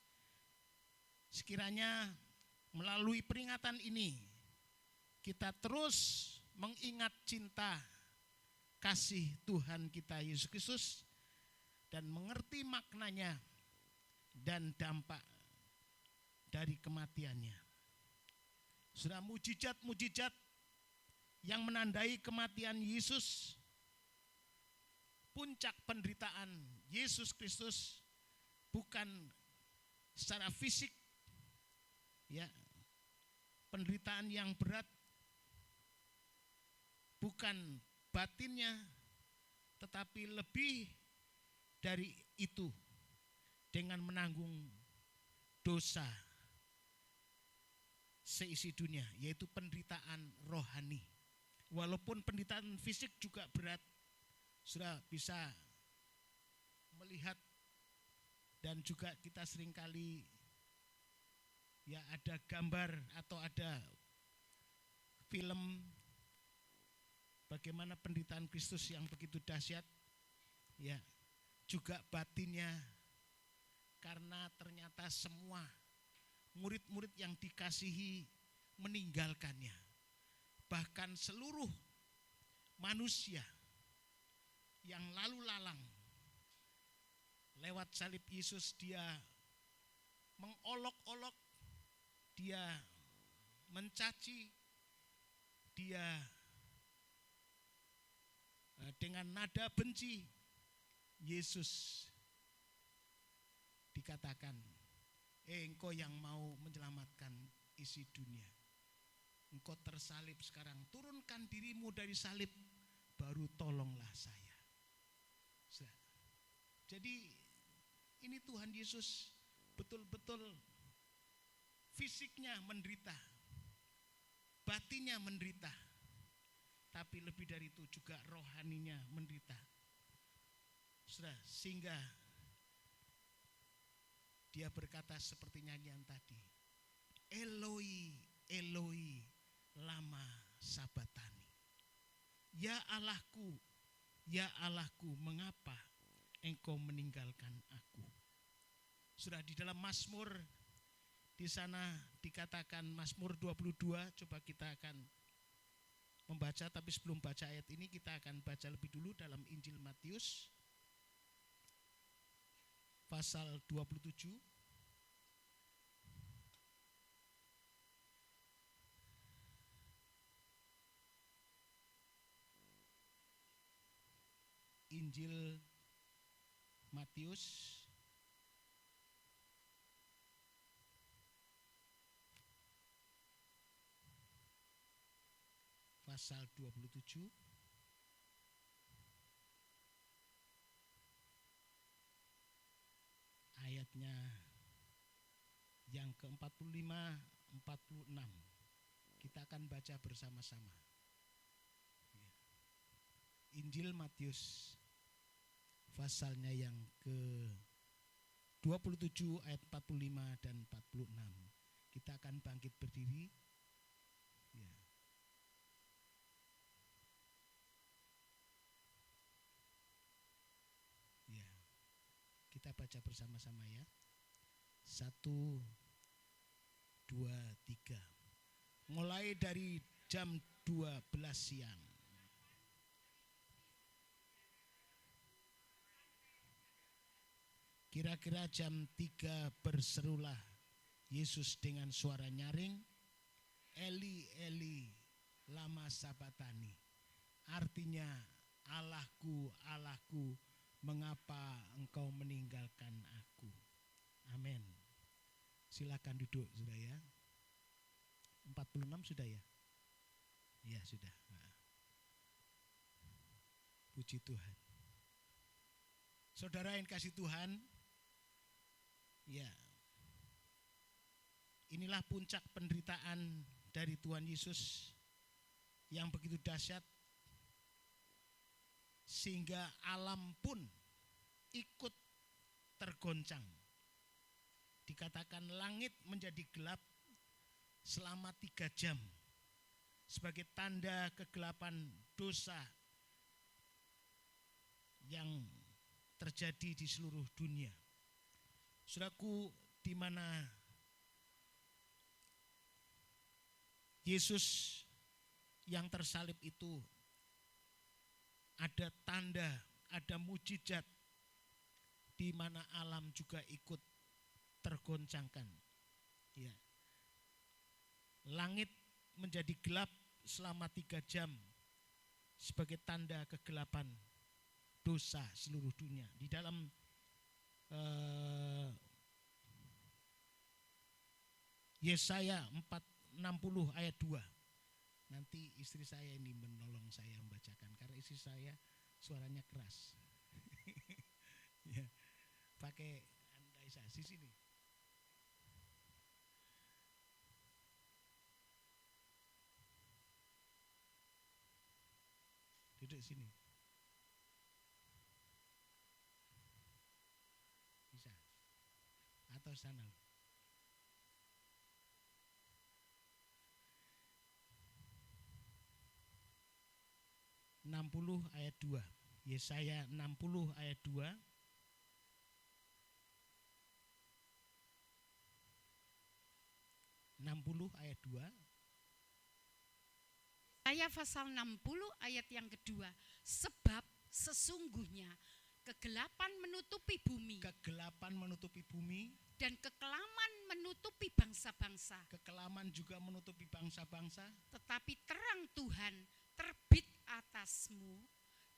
Sekiranya melalui peringatan ini kita terus mengingat cinta kasih Tuhan kita Yesus Kristus dan mengerti maknanya dan dampak dari kematiannya. Saudara, mujizat-mujizat yang menandai kematian Yesus, puncak penderitaan Yesus Kristus bukan secara fisik, ya, penderitaan yang berat, bukan batinnya, tetapi lebih dari itu, dengan menanggung dosa seisi dunia, yaitu penderitaan rohani. Walaupun penderitaan fisik juga berat, sudah bisa melihat, dan juga kita seringkali ya ada gambar atau ada film bagaimana penderitaan Kristus yang begitu dahsyat, ya, juga batinnya, karena ternyata semua murid-murid yang dikasihi meninggalkannya. Bahkan seluruh manusia yang lalu lalang lewat salib Yesus, dia mengolok-olok, dia mencaci, dia dengan nada benci. Yesus dikatakan, engkau yang mau menyelamatkan isi dunia, engkau tersalib sekarang, turunkan dirimu dari salib, baru tolonglah saya. Jadi ini Tuhan Yesus betul-betul fisiknya menderita, batinnya menderita, tapi lebih dari itu juga rohaninya menderita. Sehingga dia berkata seperti nyanyian tadi, Eloi, Eloi, lama sabatani. Ya Allahku, mengapa engkau meninggalkan aku? Sudah di dalam Mazmur, di sana dikatakan Mazmur 22, coba kita akan membaca, tapi sebelum baca ayat ini kita akan baca lebih dulu dalam Injil Matius pasal 27. Injil Matius pasal 27 ayatnya yang ke-45, 46. Kita akan baca bersama-sama. Injil Matius pasalnya yang ke-27 ayat 45 dan 46. Kita akan bangkit berdiri. Ya. Ya. Kita baca bersama-sama ya. 1, 2, 3. Mulai dari jam 12 siang. Kira-kira jam 3 berserulah Yesus dengan suara nyaring, Eli, Eli, lama sabatani. Artinya, Allahku, Allahku, mengapa engkau meninggalkan aku? Amin. Silakan duduk sudah ya. 46 sudah ya? Ya sudah. Puji Tuhan. Saudara yang kasih Tuhan, ya, inilah puncak penderitaan dari Tuhan Yesus yang begitu dahsyat, sehingga alam pun ikut tergoncang. Dikatakan langit menjadi gelap selama 3 jam sebagai tanda kegelapan dosa yang terjadi di seluruh dunia. Saudaraku, di mana Yesus yang tersalib itu ada tanda, ada mujizat, di mana alam juga ikut tergoncangkan. Ya. Langit menjadi gelap selama 3 jam sebagai tanda kegelapan dosa seluruh dunia. Di dalam Yesaya 60 ayat 2. Nanti istri saya ini menolong saya membacakan karena istri saya suaranya keras. Ya, pakai andai saya di sini. Duduk sini. Bisa. Atau sana. 60 ayat 2. Yesaya 60 ayat 2. Ayat 2. Yesaya pasal 60 ayat yang kedua. Sebab sesungguhnya kegelapan menutupi bumi. Kegelapan menutupi bumi. Dan kekelaman menutupi bangsa-bangsa. Kekelaman juga menutupi bangsa-bangsa. Tetapi terang Tuhan terbit atasmu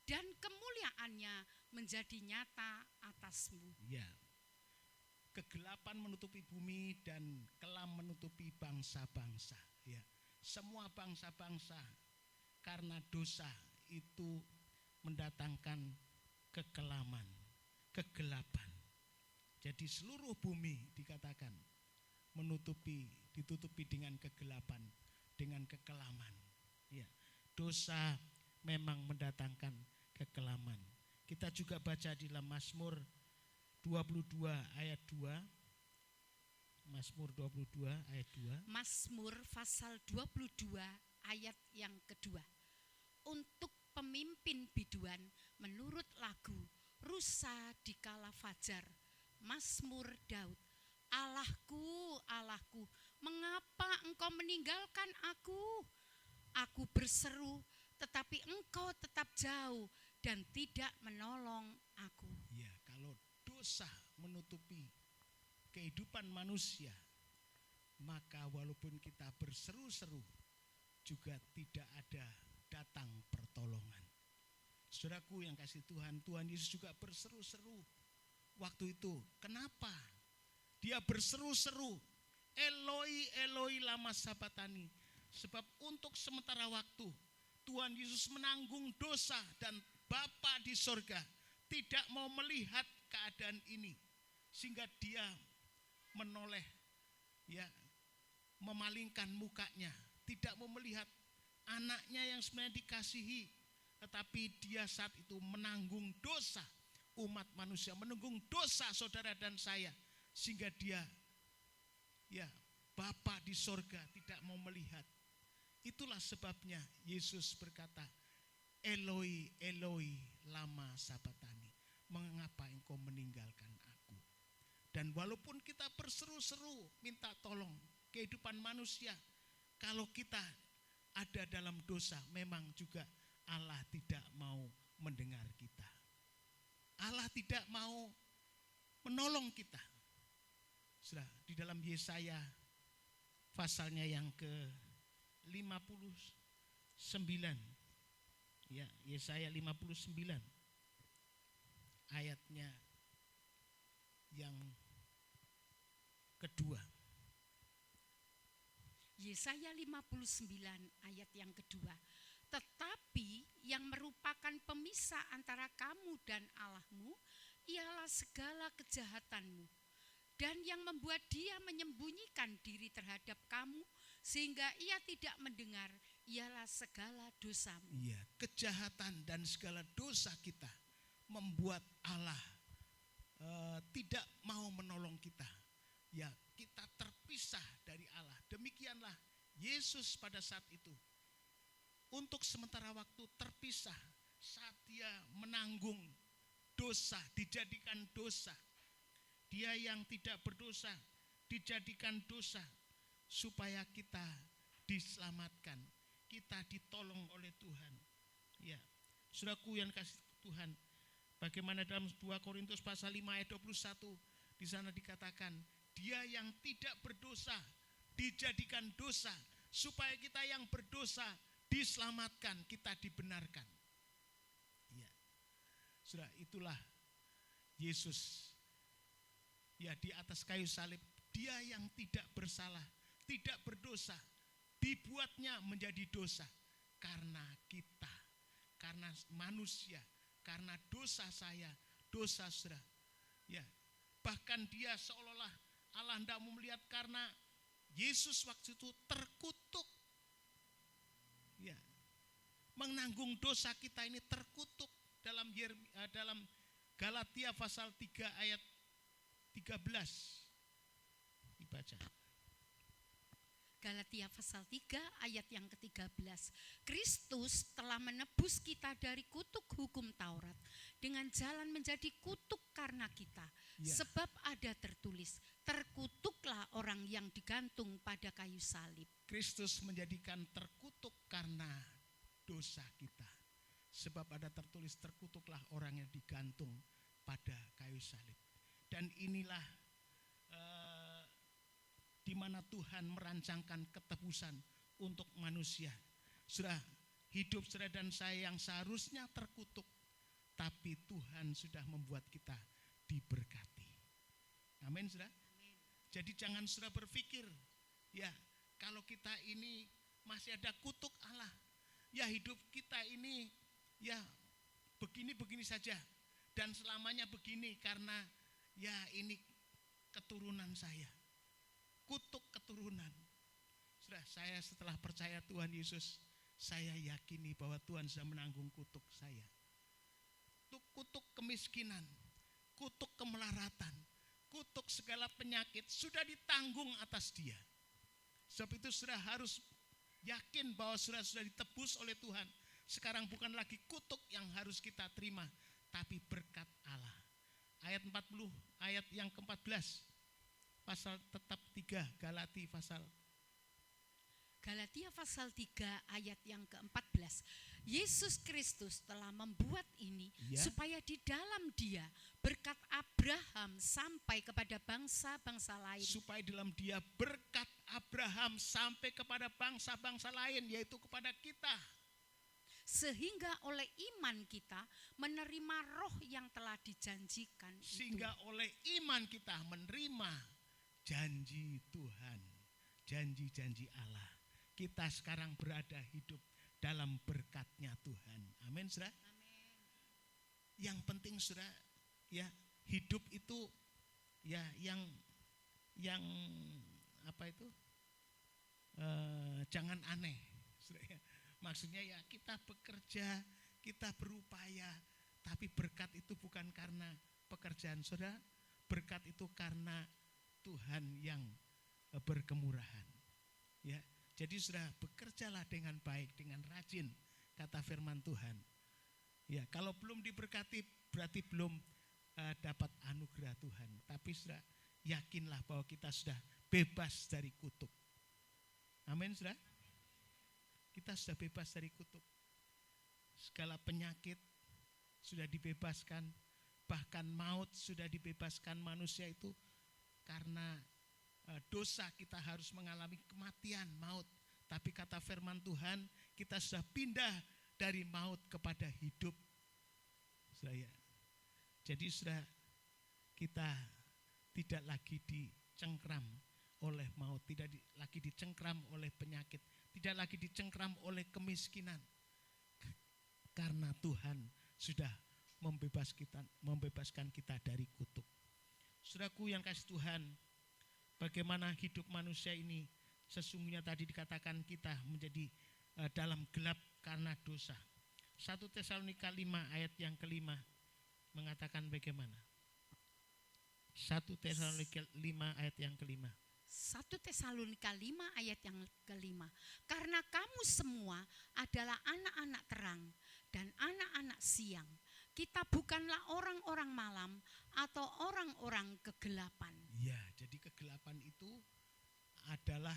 dan kemuliaannya menjadi nyata atasmu. Ya. Kegelapan menutupi bumi dan kelam menutupi bangsa-bangsa. Ya. Semua bangsa-bangsa karena dosa itu mendatangkan kekelaman, kegelapan. Jadi seluruh bumi dikatakan ditutupi dengan kegelapan, dengan kekelaman. Ya. Dosa memang mendatangkan kekelaman. Kita juga baca di dalam Mazmur 22 ayat 2. Mazmur 22 ayat 2. Mazmur pasal 22 ayat yang kedua. Untuk pemimpin biduan menurut lagu Rusa di kala fajar. Mazmur Daud. Allahku, Allahku, mengapa engkau meninggalkan aku? Aku berseru, tetapi engkau tetap jauh dan tidak menolong aku. Ya, kalau dosa menutupi kehidupan manusia, maka walaupun kita berseru-seru juga tidak ada datang pertolongan. Saudaraku yang kasih Tuhan, Tuhan Yesus juga berseru-seru waktu itu. Kenapa? Dia berseru-seru, Eloi, Eloi lama sabachthani. Sebab untuk sementara waktu Tuhan Yesus menanggung dosa dan Bapa di sorga tidak mau melihat keadaan ini, sehingga dia menoleh, ya, memalingkan mukanya, tidak mau melihat anaknya yang sebenarnya dikasihi, tetapi dia saat itu menanggung dosa umat manusia, menanggung dosa saudara dan saya, sehingga dia, ya, Bapa di sorga tidak mau melihat. Itulah sebabnya Yesus berkata, Eloi, Eloi, lama sabachthani. Mengapa engkau meninggalkan aku? Dan walaupun kita berseru-seru minta tolong kehidupan manusia, kalau kita ada dalam dosa, memang juga Allah tidak mau mendengar kita. Allah tidak mau menolong kita. Sudah di dalam Yesaya pasalnya yang ke-59. Ya, Yesaya 59 ayatnya yang kedua. Yesaya 59 ayat yang kedua. Tetapi yang merupakan pemisah antara kamu dan Allahmu ialah segala kejahatanmu, dan yang membuat dia menyembunyikan diri terhadap kamu sehingga ia tidak mendengar ialah segala dosamu. Iya, kejahatan dan segala dosa kita membuat Allah tidak mau menolong kita. Ya, kita terpisah dari Allah. Demikianlah Yesus pada saat itu untuk sementara waktu terpisah saat dia menanggung dosa, dijadikan dosa. Dia yang tidak berdosa dijadikan dosa supaya kita diselamatkan, kita ditolong oleh Tuhan. Ya, saudaraku yang kasih Tuhan, bagaimana dalam 2 Korintus pasal 5 ayat 21, di sana dikatakan, dia yang tidak berdosa dijadikan dosa supaya kita yang berdosa diselamatkan, kita dibenarkan. Ya. Sudah, itulah Yesus. Ya, di atas kayu salib, dia yang tidak bersalah, tidak berdosa, dibuatnya menjadi dosa karena kita, karena manusia, karena dosa saya, dosa saudara. Ya, bahkan dia seolah-olah Allah hendak melihat karena Yesus waktu itu terkutuk. Ya, menanggung dosa kita ini terkutuk dalam Galatia pasal 3 ayat 13. Dibaca. Galatia pasal 3 ayat yang ke-13. Kristus telah menebus kita dari kutuk hukum Taurat dengan jalan menjadi kutuk karena kita. Ya. Sebab ada tertulis, terkutuklah orang yang digantung pada kayu salib. Kristus menjadikan terkutuk karena dosa kita. Sebab ada tertulis, terkutuklah orang yang digantung pada kayu salib. Dan inilah di mana Tuhan merancangkan ketebusan untuk manusia. Sudah hidup saudara dan saya yang seharusnya terkutuk, tapi Tuhan sudah membuat kita diberkati. Amin, saudara. Jadi jangan saudara berpikir, ya kalau kita ini masih ada kutuk Allah, ya hidup kita ini ya begini-begini saja dan selamanya begini karena ya ini keturunan saya. Kutuk keturunan. Sudah, saya setelah percaya Tuhan Yesus, saya yakini bahwa Tuhan sudah menanggung kutuk saya. Kutuk kemiskinan, kutuk kemelaratan, kutuk segala penyakit sudah ditanggung atas dia. Sebab itu sudah harus yakin bahwa sudah ditebus oleh Tuhan. Sekarang bukan lagi kutuk yang harus kita terima, tapi berkat Allah. Ayat 40, ayat yang ke-14. Pasal tetap 3 Galatia pasal 3 ayat yang ke-14. Yesus Kristus telah membuat ini supaya di dalam dia berkat Abraham sampai kepada bangsa-bangsa lain. Supaya dalam dia berkat Abraham sampai kepada bangsa-bangsa lain, yaitu kepada kita. Sehingga oleh iman kita menerima roh yang telah dijanjikan. Sehingga oleh iman kita menerima janji Tuhan, janji-janji Allah. Kita sekarang berada hidup dalam berkatnya Tuhan. Amin, saudara. Amin. Yang penting saudara, ya hidup itu ya yang apa itu? Jangan aneh, saudara. Maksudnya ya kita bekerja, kita berupaya, tapi berkat itu bukan karena pekerjaan saudara, berkat itu karena Tuhan yang berkemurahan. Ya, jadi sudah bekerjalah dengan baik, dengan rajin, kata firman Tuhan. Ya, kalau belum diberkati berarti belum dapat anugerah Tuhan. Tapi sudah yakinlah bahwa kita sudah bebas dari kutuk. Amin, sudah. Kita sudah bebas dari kutuk. Segala penyakit sudah dibebaskan, bahkan maut sudah dibebaskan. Manusia itu karena dosa kita harus mengalami kematian, maut. Tapi kata firman Tuhan, kita sudah pindah dari maut kepada hidup. Jadi sudah kita tidak lagi dicengkram oleh maut, tidak lagi dicengkram oleh penyakit, tidak lagi dicengkram oleh kemiskinan. Karena Tuhan sudah membebaskan kita dari kutuk. Saudaraku yang kasih Tuhan, bagaimana hidup manusia ini sesungguhnya tadi dikatakan kita menjadi dalam gelap karena dosa. 1 Tesalonika 5 ayat yang ke-5 mengatakan bagaimana? 1 Tesalonika 5 ayat yang ke-5. 1 Tesalonika 5 ayat yang ke-5. Karena kamu semua adalah anak-anak terang dan anak-anak siang. Kita bukanlah orang-orang malam atau orang-orang kegelapan. Ya, jadi kegelapan itu adalah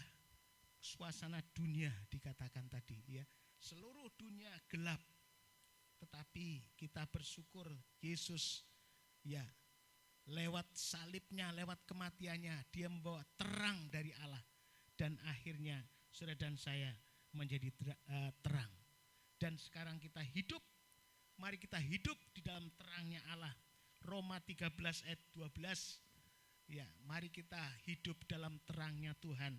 suasana dunia dikatakan tadi ya. Seluruh dunia gelap. Tetapi kita bersyukur Yesus ya lewat salibnya, lewat kematiannya dia membawa terang dari Allah dan akhirnya saudara dan saya menjadi terang. Dan sekarang kita hidup, mari kita hidup di dalam terangnya Allah. Roma 13 ayat 12. Ya, mari kita hidup dalam terangnya Tuhan.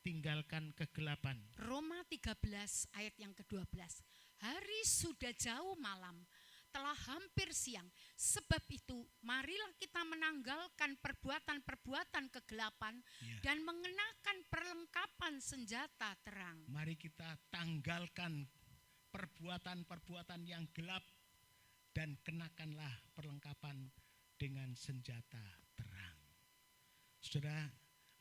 Tinggalkan kegelapan. Roma 13 ayat yang ke-12. Hari sudah jauh malam, telah hampir siang. Sebab itu marilah kita menanggalkan perbuatan-perbuatan kegelapan dan mengenakan perlengkapan senjata terang. Mari kita tanggalkan perbuatan-perbuatan yang gelap dan kenakanlah perlengkapan dengan senjata terang. Saudara,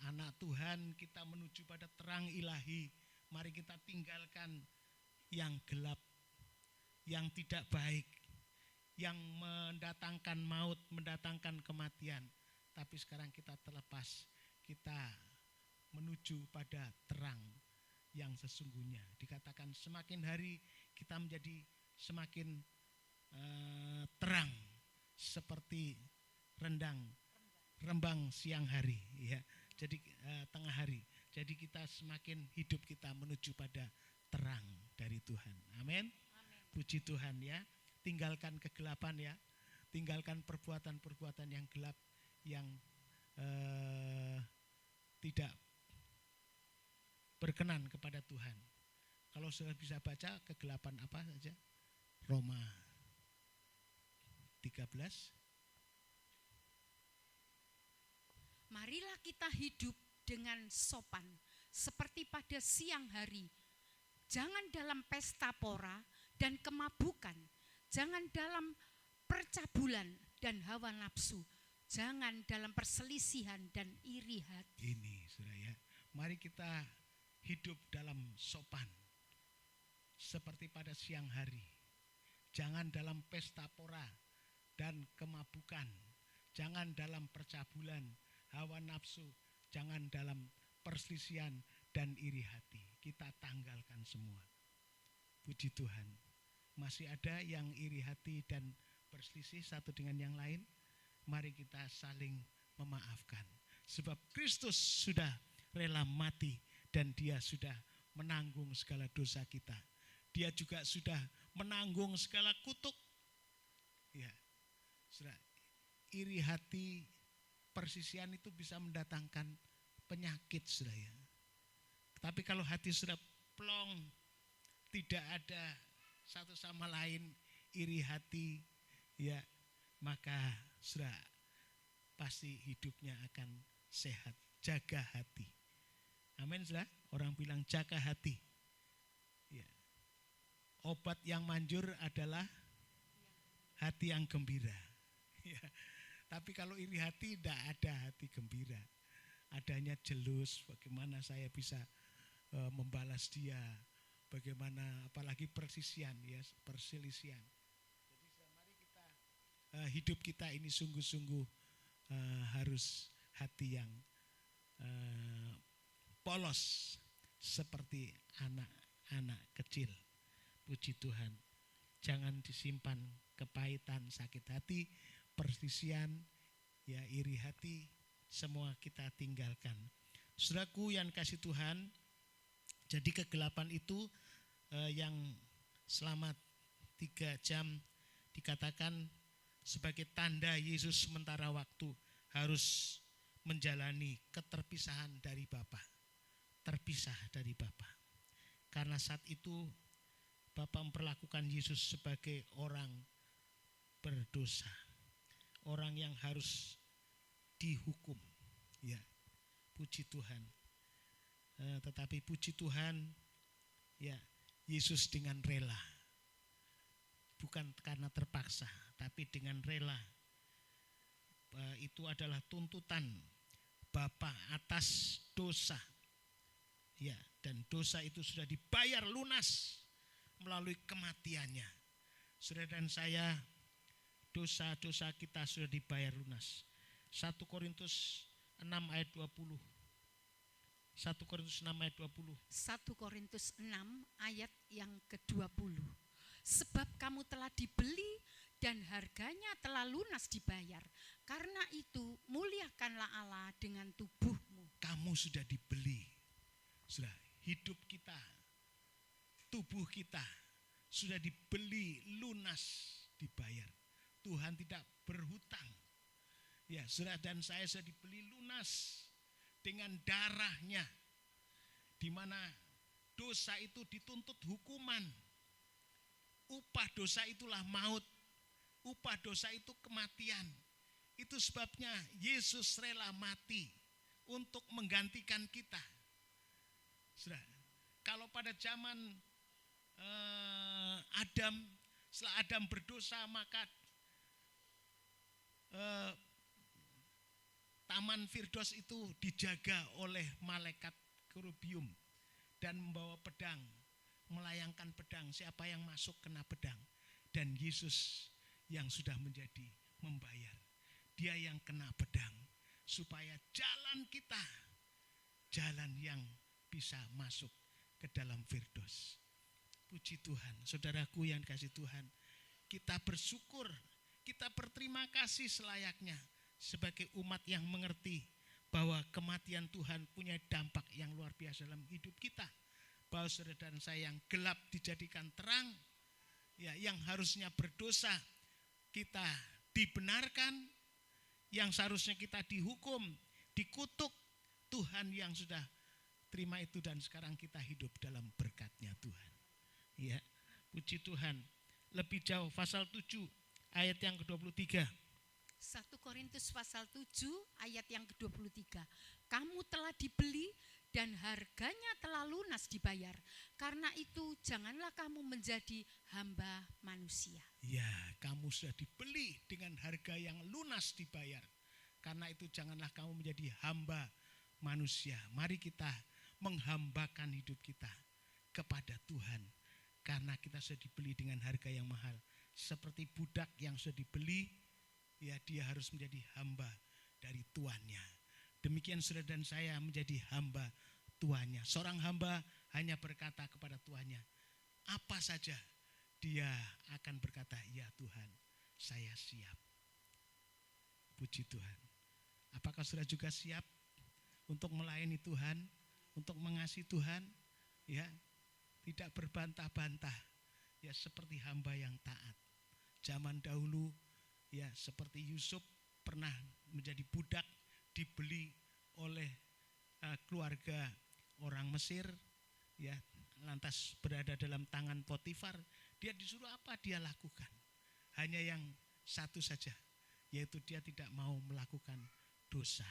anak Tuhan, kita menuju pada terang ilahi. Mari kita tinggalkan yang gelap, yang tidak baik, yang mendatangkan maut, mendatangkan kematian. Tapi sekarang kita terlepas, kita menuju pada terang yang sesungguhnya. Dikatakan semakin hari kita menjadi semakin terang, seperti rembang siang hari, ya. Jadi tengah hari. Jadi kita semakin hidup kita menuju pada terang dari Tuhan. Amin. Puji Tuhan ya. Tinggalkan kegelapan ya. Tinggalkan perbuatan-perbuatan yang gelap, yang tidak berkenan kepada Tuhan. Kalau sudah bisa baca kegelapan apa saja? Roma 13. Marilah kita hidup dengan sopan, seperti pada siang hari. Jangan dalam pesta pora dan kemabukan. Jangan dalam percabulan dan hawa nafsu. Jangan dalam perselisihan dan iri hati. Ini saudara ya. Mari kita hidup dalam sopan, seperti pada siang hari. Jangan dalam pesta pora dan kemabukan. Jangan dalam percabulan, hawa nafsu. Jangan dalam perselisihan dan iri hati. Kita tanggalkan semua. Puji Tuhan. Masih ada yang iri hati dan berselisih satu dengan yang lain. Mari kita saling memaafkan. Sebab Kristus sudah rela mati dan dia sudah menanggung segala dosa kita. Dia juga sudah menanggung segala kutuk. Ya, sudah. Iri hati, persisian itu bisa mendatangkan penyakit, sudah ya. Tapi kalau hati sudah plong, tidak ada satu sama lain iri hati, ya, maka sudah pasti hidupnya akan sehat. Jaga hati. Amin, sudah. Orang bilang jaga hati. Ya. Obat yang manjur adalah hati yang gembira. Ya. Tapi kalau iri hati tidak ada hati gembira. Adanya jelus, bagaimana saya bisa membalas dia, bagaimana apalagi perselisihan ya, perselisihan. Jadi mari kita hidup kita ini sungguh-sungguh harus hati yang polos seperti anak-anak kecil. Puji Tuhan. Jangan disimpan kepahitan, sakit hati, perselisihan, ya iri hati, semua kita tinggalkan. Saudaraku yang kasih Tuhan, jadi kegelapan itu yang selama 3 jam dikatakan sebagai tanda Yesus sementara waktu harus menjalani keterpisahan dari Bapa, terpisah dari Bapa. Karena saat itu Bapa memperlakukan Yesus sebagai orang berdosa, orang yang harus dihukum. Ya, puji Tuhan. Tetapi puji Tuhan, ya Yesus dengan rela, bukan karena terpaksa, tapi dengan rela. Itu adalah tuntutan Bapa atas dosa. Ya, dan dosa itu sudah dibayar lunas melalui kematiannya. Saudara dan saya, dosa-dosa kita sudah dibayar lunas. 1 Korintus 6 ayat 20. 1 Korintus 6 ayat 20. 1 Korintus 6 ayat yang ke-20. Sebab kamu telah dibeli dan harganya telah lunas dibayar. Karena itu muliakanlah Allah dengan tubuhmu. Kamu sudah dibeli. Sudah, hidup kita, tubuh kita sudah dibeli lunas, dibayar. Tuhan tidak berhutang. Ya, saudara dan saya sudah dibeli lunas dengan darahnya, di mana dosa itu dituntut hukuman. Upah dosa itulah maut. Upah dosa itu kematian. Itu sebabnya Yesus rela mati untuk menggantikan kita. Saudara, kalau pada zaman Adam, setelah Adam berdosa, maka Taman Firdaus itu dijaga oleh malaikat kerubium dan membawa pedang, melayangkan pedang. Siapa yang masuk kena pedang. Dan Yesus yang sudah menjadi membayar. Dia yang kena pedang supaya jalan kita, jalan yang bisa masuk ke dalam Firdaus. Puji Tuhan, saudaraku yang kasih Tuhan, kita bersyukur, kita berterima kasih selayaknya sebagai umat yang mengerti bahwa kematian Tuhan punya dampak yang luar biasa dalam hidup kita. Bahwa saudara dan saya yang gelap dijadikan terang, ya, yang harusnya berdosa kita dibenarkan, yang seharusnya kita dihukum, dikutuk, Tuhan yang sudah terima itu dan sekarang kita hidup dalam berkat-Nya Tuhan. Ya, puji Tuhan. Lebih jauh pasal 7 ayat yang ke-23. 1 Korintus pasal 7 ayat yang ke-23. Kamu telah dibeli dan harganya telah lunas dibayar. Karena itu janganlah kamu menjadi hamba manusia. Ya, kamu sudah dibeli dengan harga yang lunas dibayar. Karena itu janganlah kamu menjadi hamba manusia. Mari kita menghambakan hidup kita kepada Tuhan. Karena kita sudah dibeli dengan harga yang mahal. Seperti budak yang sudah dibeli, ya dia harus menjadi hamba dari tuannya. Demikian saudara dan saya menjadi hamba tuannya. Seorang hamba hanya berkata kepada tuannya, apa saja dia akan berkata, ya Tuhan, saya siap. Puji Tuhan. Apakah saudara juga siap untuk melayani Tuhan, untuk mengasihi Tuhan? Ya, tidak berbantah-bantah, ya seperti hamba yang taat. Zaman dahulu, ya seperti Yusuf pernah menjadi budak, dibeli oleh keluarga orang Mesir, ya lantas berada dalam tangan Potifar. Dia disuruh apa dia lakukan? Hanya yang satu saja, yaitu dia tidak mau melakukan dosa.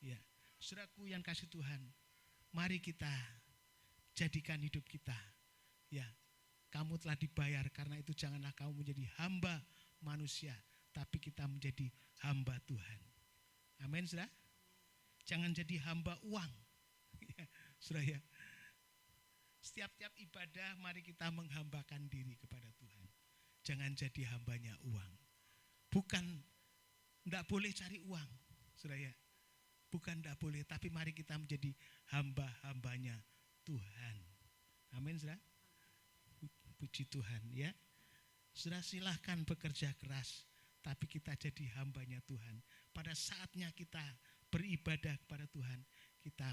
Ya, saudaraku yang kasih Tuhan, mari kita jadikan hidup kita, ya kamu telah dibayar, karena itu janganlah kamu menjadi hamba manusia, tapi kita menjadi hamba Tuhan. Amin, saudara. Jangan jadi hamba uang. Ya, saudara ya. Setiap ibadah mari kita menghambakan diri kepada Tuhan. Jangan jadi hambanya uang. Bukan tidak boleh cari uang, saudara ya. Bukan tidak boleh, tapi mari kita menjadi hamba-hambanya Tuhan. Amin, saudara. Puji Tuhan, ya. Saudara silahkan bekerja keras, tapi kita jadi hambanya Tuhan. Pada saatnya kita beribadah kepada Tuhan, kita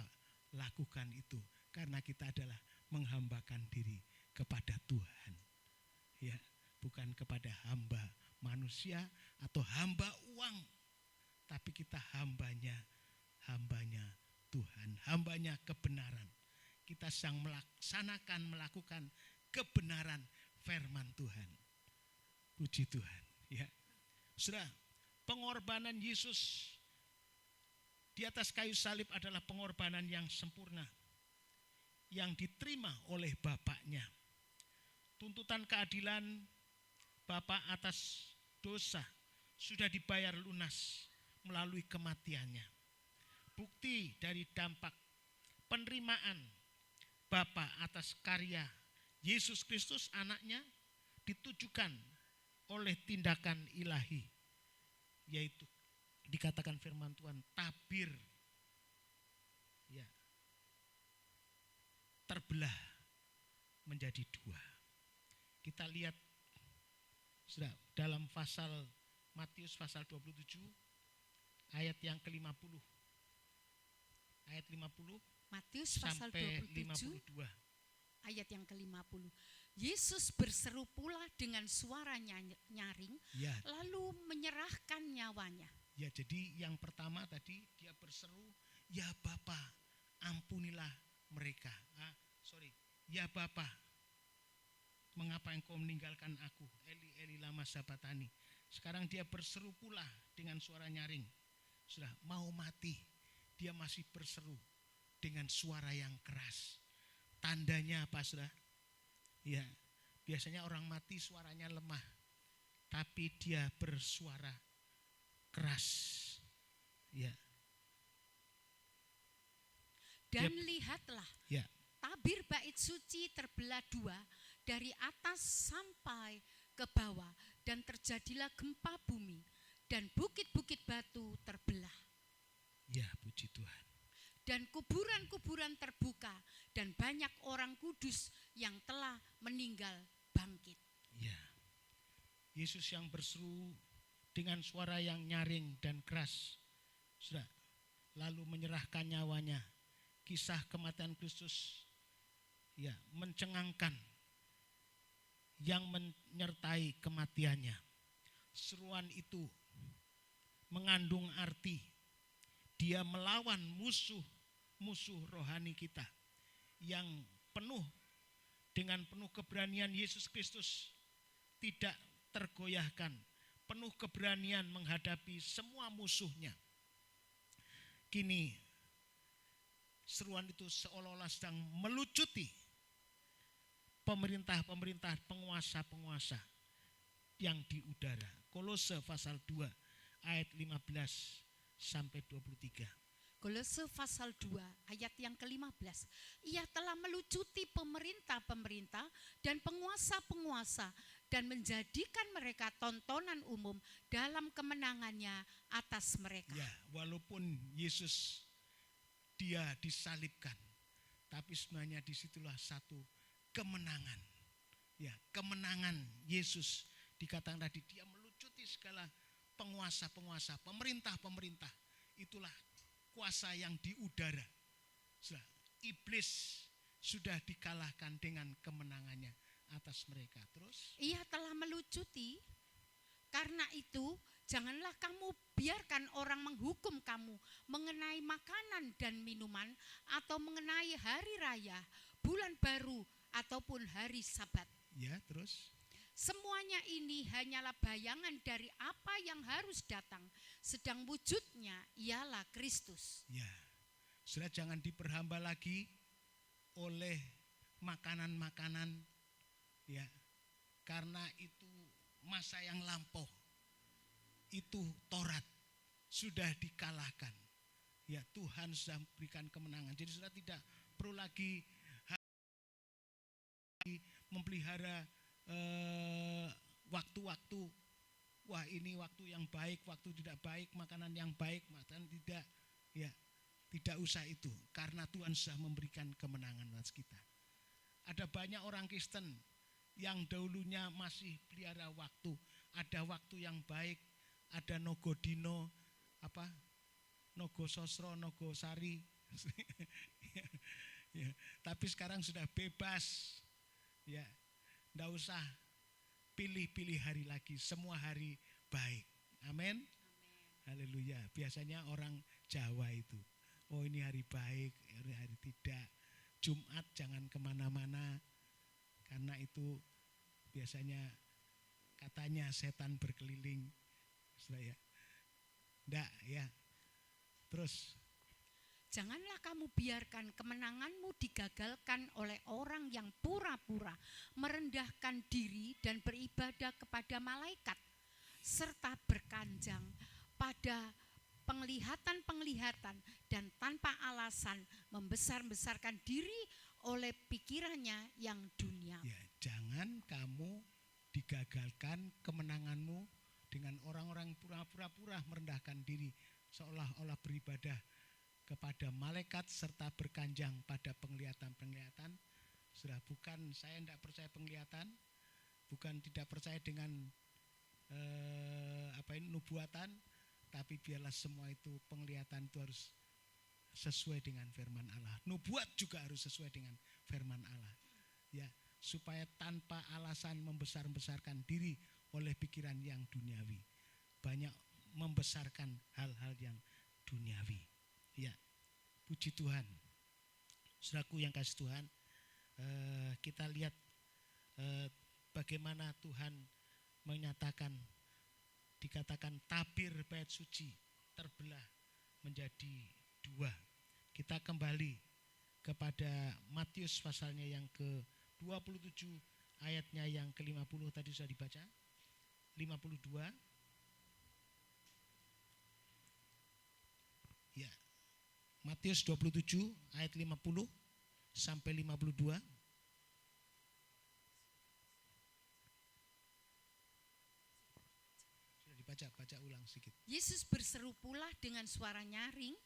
lakukan itu karena kita adalah menghambakan diri kepada Tuhan. Ya, bukan kepada hamba manusia atau hamba uang, tapi kita hambanya Tuhan, hambanya kebenaran. Kita sedang melakukan kebenaran firman Tuhan. Puji Tuhan, ya. Saudara, pengorbanan Yesus di atas kayu salib adalah pengorbanan yang sempurna, yang diterima oleh Bapaknya. Tuntutan keadilan Bapa atas dosa sudah dibayar lunas melalui kematiannya. Bukti dari dampak penerimaan Bapa atas karya Yesus Kristus anaknya ditujukan oleh tindakan ilahi, yaitu dikatakan firman Tuhan tabir, ya, terbelah menjadi dua. Kita lihat sudah dalam pasal Matius pasal 27 ayat yang ke-50. Ayat 50, Matius pasal sampai 27 52. ayat yang ke-50. Yesus berseru pula dengan suara nyaring, Ya, lalu menyerahkan nyawanya. ya, jadi yang pertama tadi dia berseru, ya Bapa, ampunilah mereka. Ya Bapa, mengapa engkau meninggalkan aku? Eli Eli lama sabatani. Sekarang dia berseru pula dengan suara nyaring. Sudah mau mati, dia masih berseru dengan suara yang keras. Tandanya apa, Saudara? Ya, biasanya orang mati suaranya lemah, tapi dia bersuara keras. Ya. Dan Yep. lihatlah, Ya. tabir bait suci terbelah dua dari atas sampai ke bawah, dan terjadilah gempa bumi, dan bukit-bukit batu terbelah. Ya, puji Tuhan. Dan kuburan-kuburan terbuka, dan banyak orang kudus yang telah meninggal bangkit. Ya. Yesus yang berseru dengan suara yang nyaring dan keras, sudah, lalu menyerahkan nyawanya. Kisah kematian Kristus, ya, mencengangkan yang menyertai kematiannya. Seruan itu mengandung arti dia melawan musuh rohani kita yang dengan penuh keberanian Yesus Kristus tidak tergoyahkan, penuh keberanian menghadapi semua musuhnya. Kini seruan itu seolah-olah sedang melucuti pemerintah-pemerintah, penguasa-penguasa yang di udara. Kolose pasal 2 ayat 15 sampai 23. Kolose pasal 2 ayat yang ke-15. Ia telah melucuti pemerintah-pemerintah dan penguasa-penguasa dan menjadikan mereka tontonan umum dalam kemenangannya atas mereka. Ya, walaupun Yesus dia disalibkan, tapi sebenarnya disitulah satu kemenangan. Ya, kemenangan Yesus. Dikatakan tadi dia melucuti segala penguasa-penguasa, pemerintah-pemerintah. Itulah kuasa yang di udara. Iblis sudah dikalahkan dengan kemenangannya atas mereka. Terus Ia telah melucuti. Karena itu, janganlah kamu biarkan orang menghukum kamu mengenai makanan dan minuman, atau mengenai hari raya, bulan baru, ataupun hari Sabat. ya, terus Semuanya ini hanyalah bayangan dari apa yang harus datang, sedang wujudnya ialah Kristus. ya, sudah jangan diperhamba lagi oleh makanan-makanan, ya, karena itu masa yang lampau. Itu Taurat sudah dikalahkan. Ya, Tuhan sudah memberikan kemenangan. Jadi sudah tidak perlu lagi memelihara waktu-waktu. Wah, ini waktu yang baik, waktu tidak baik, makanan yang baik, makanan tidak. Ya, tidak usah itu, karena Tuhan sudah memberikan kemenangan atas kita. Ada banyak orang Kristen yang dahulunya masih pelihara waktu. Ada waktu yang baik, ada nogodino, nogo sosro, nogo sari. Ya, tapi sekarang sudah bebas. Ya, enggak usah pilih-pilih hari lagi, semua hari baik. Amin. Haleluya. Biasanya orang Jawa itu, oh ini hari baik, hari tidak. Jumat jangan kemana-mana, karena itu biasanya katanya setan berkeliling. Ya. Enggak, ya. Terus Janganlah kamu biarkan kemenanganmu digagalkan oleh orang yang pura-pura merendahkan diri dan beribadah kepada malaikat, serta berkanjang pada penglihatan-penglihatan dan tanpa alasan membesar-besarkan diri oleh pikirannya yang dunia. ya, jangan kamu digagalkan kemenanganmu dengan orang-orang pura-pura merendahkan diri seolah-olah beribadah kepada malaikat serta berkanjang pada penglihatan-penglihatan. Sudah, bukan saya tidak percaya penglihatan, bukan tidak percaya dengan nubuatan, tapi biarlah semua itu penglihatan itu harus sesuai dengan firman Allah. Nubuat juga harus sesuai dengan firman Allah. Ya, supaya tanpa alasan membesar-besarkan diri oleh pikiran yang duniawi. Banyak membesarkan hal-hal yang duniawi. Ya, puji Tuhan. Saudaraku yang kasih Tuhan, kita lihat bagaimana Tuhan menyatakan, dikatakan tabir bait suci terbelah menjadi dua. Kita kembali kepada Matius pasalnya yang ke-27 ayatnya yang ke-50 tadi sudah dibaca. 52. Ya. Matius 27 ayat 50 sampai 52. Sudah dibaca, baca ulang sedikit. Yesus berseru pula dengan suara nyaring,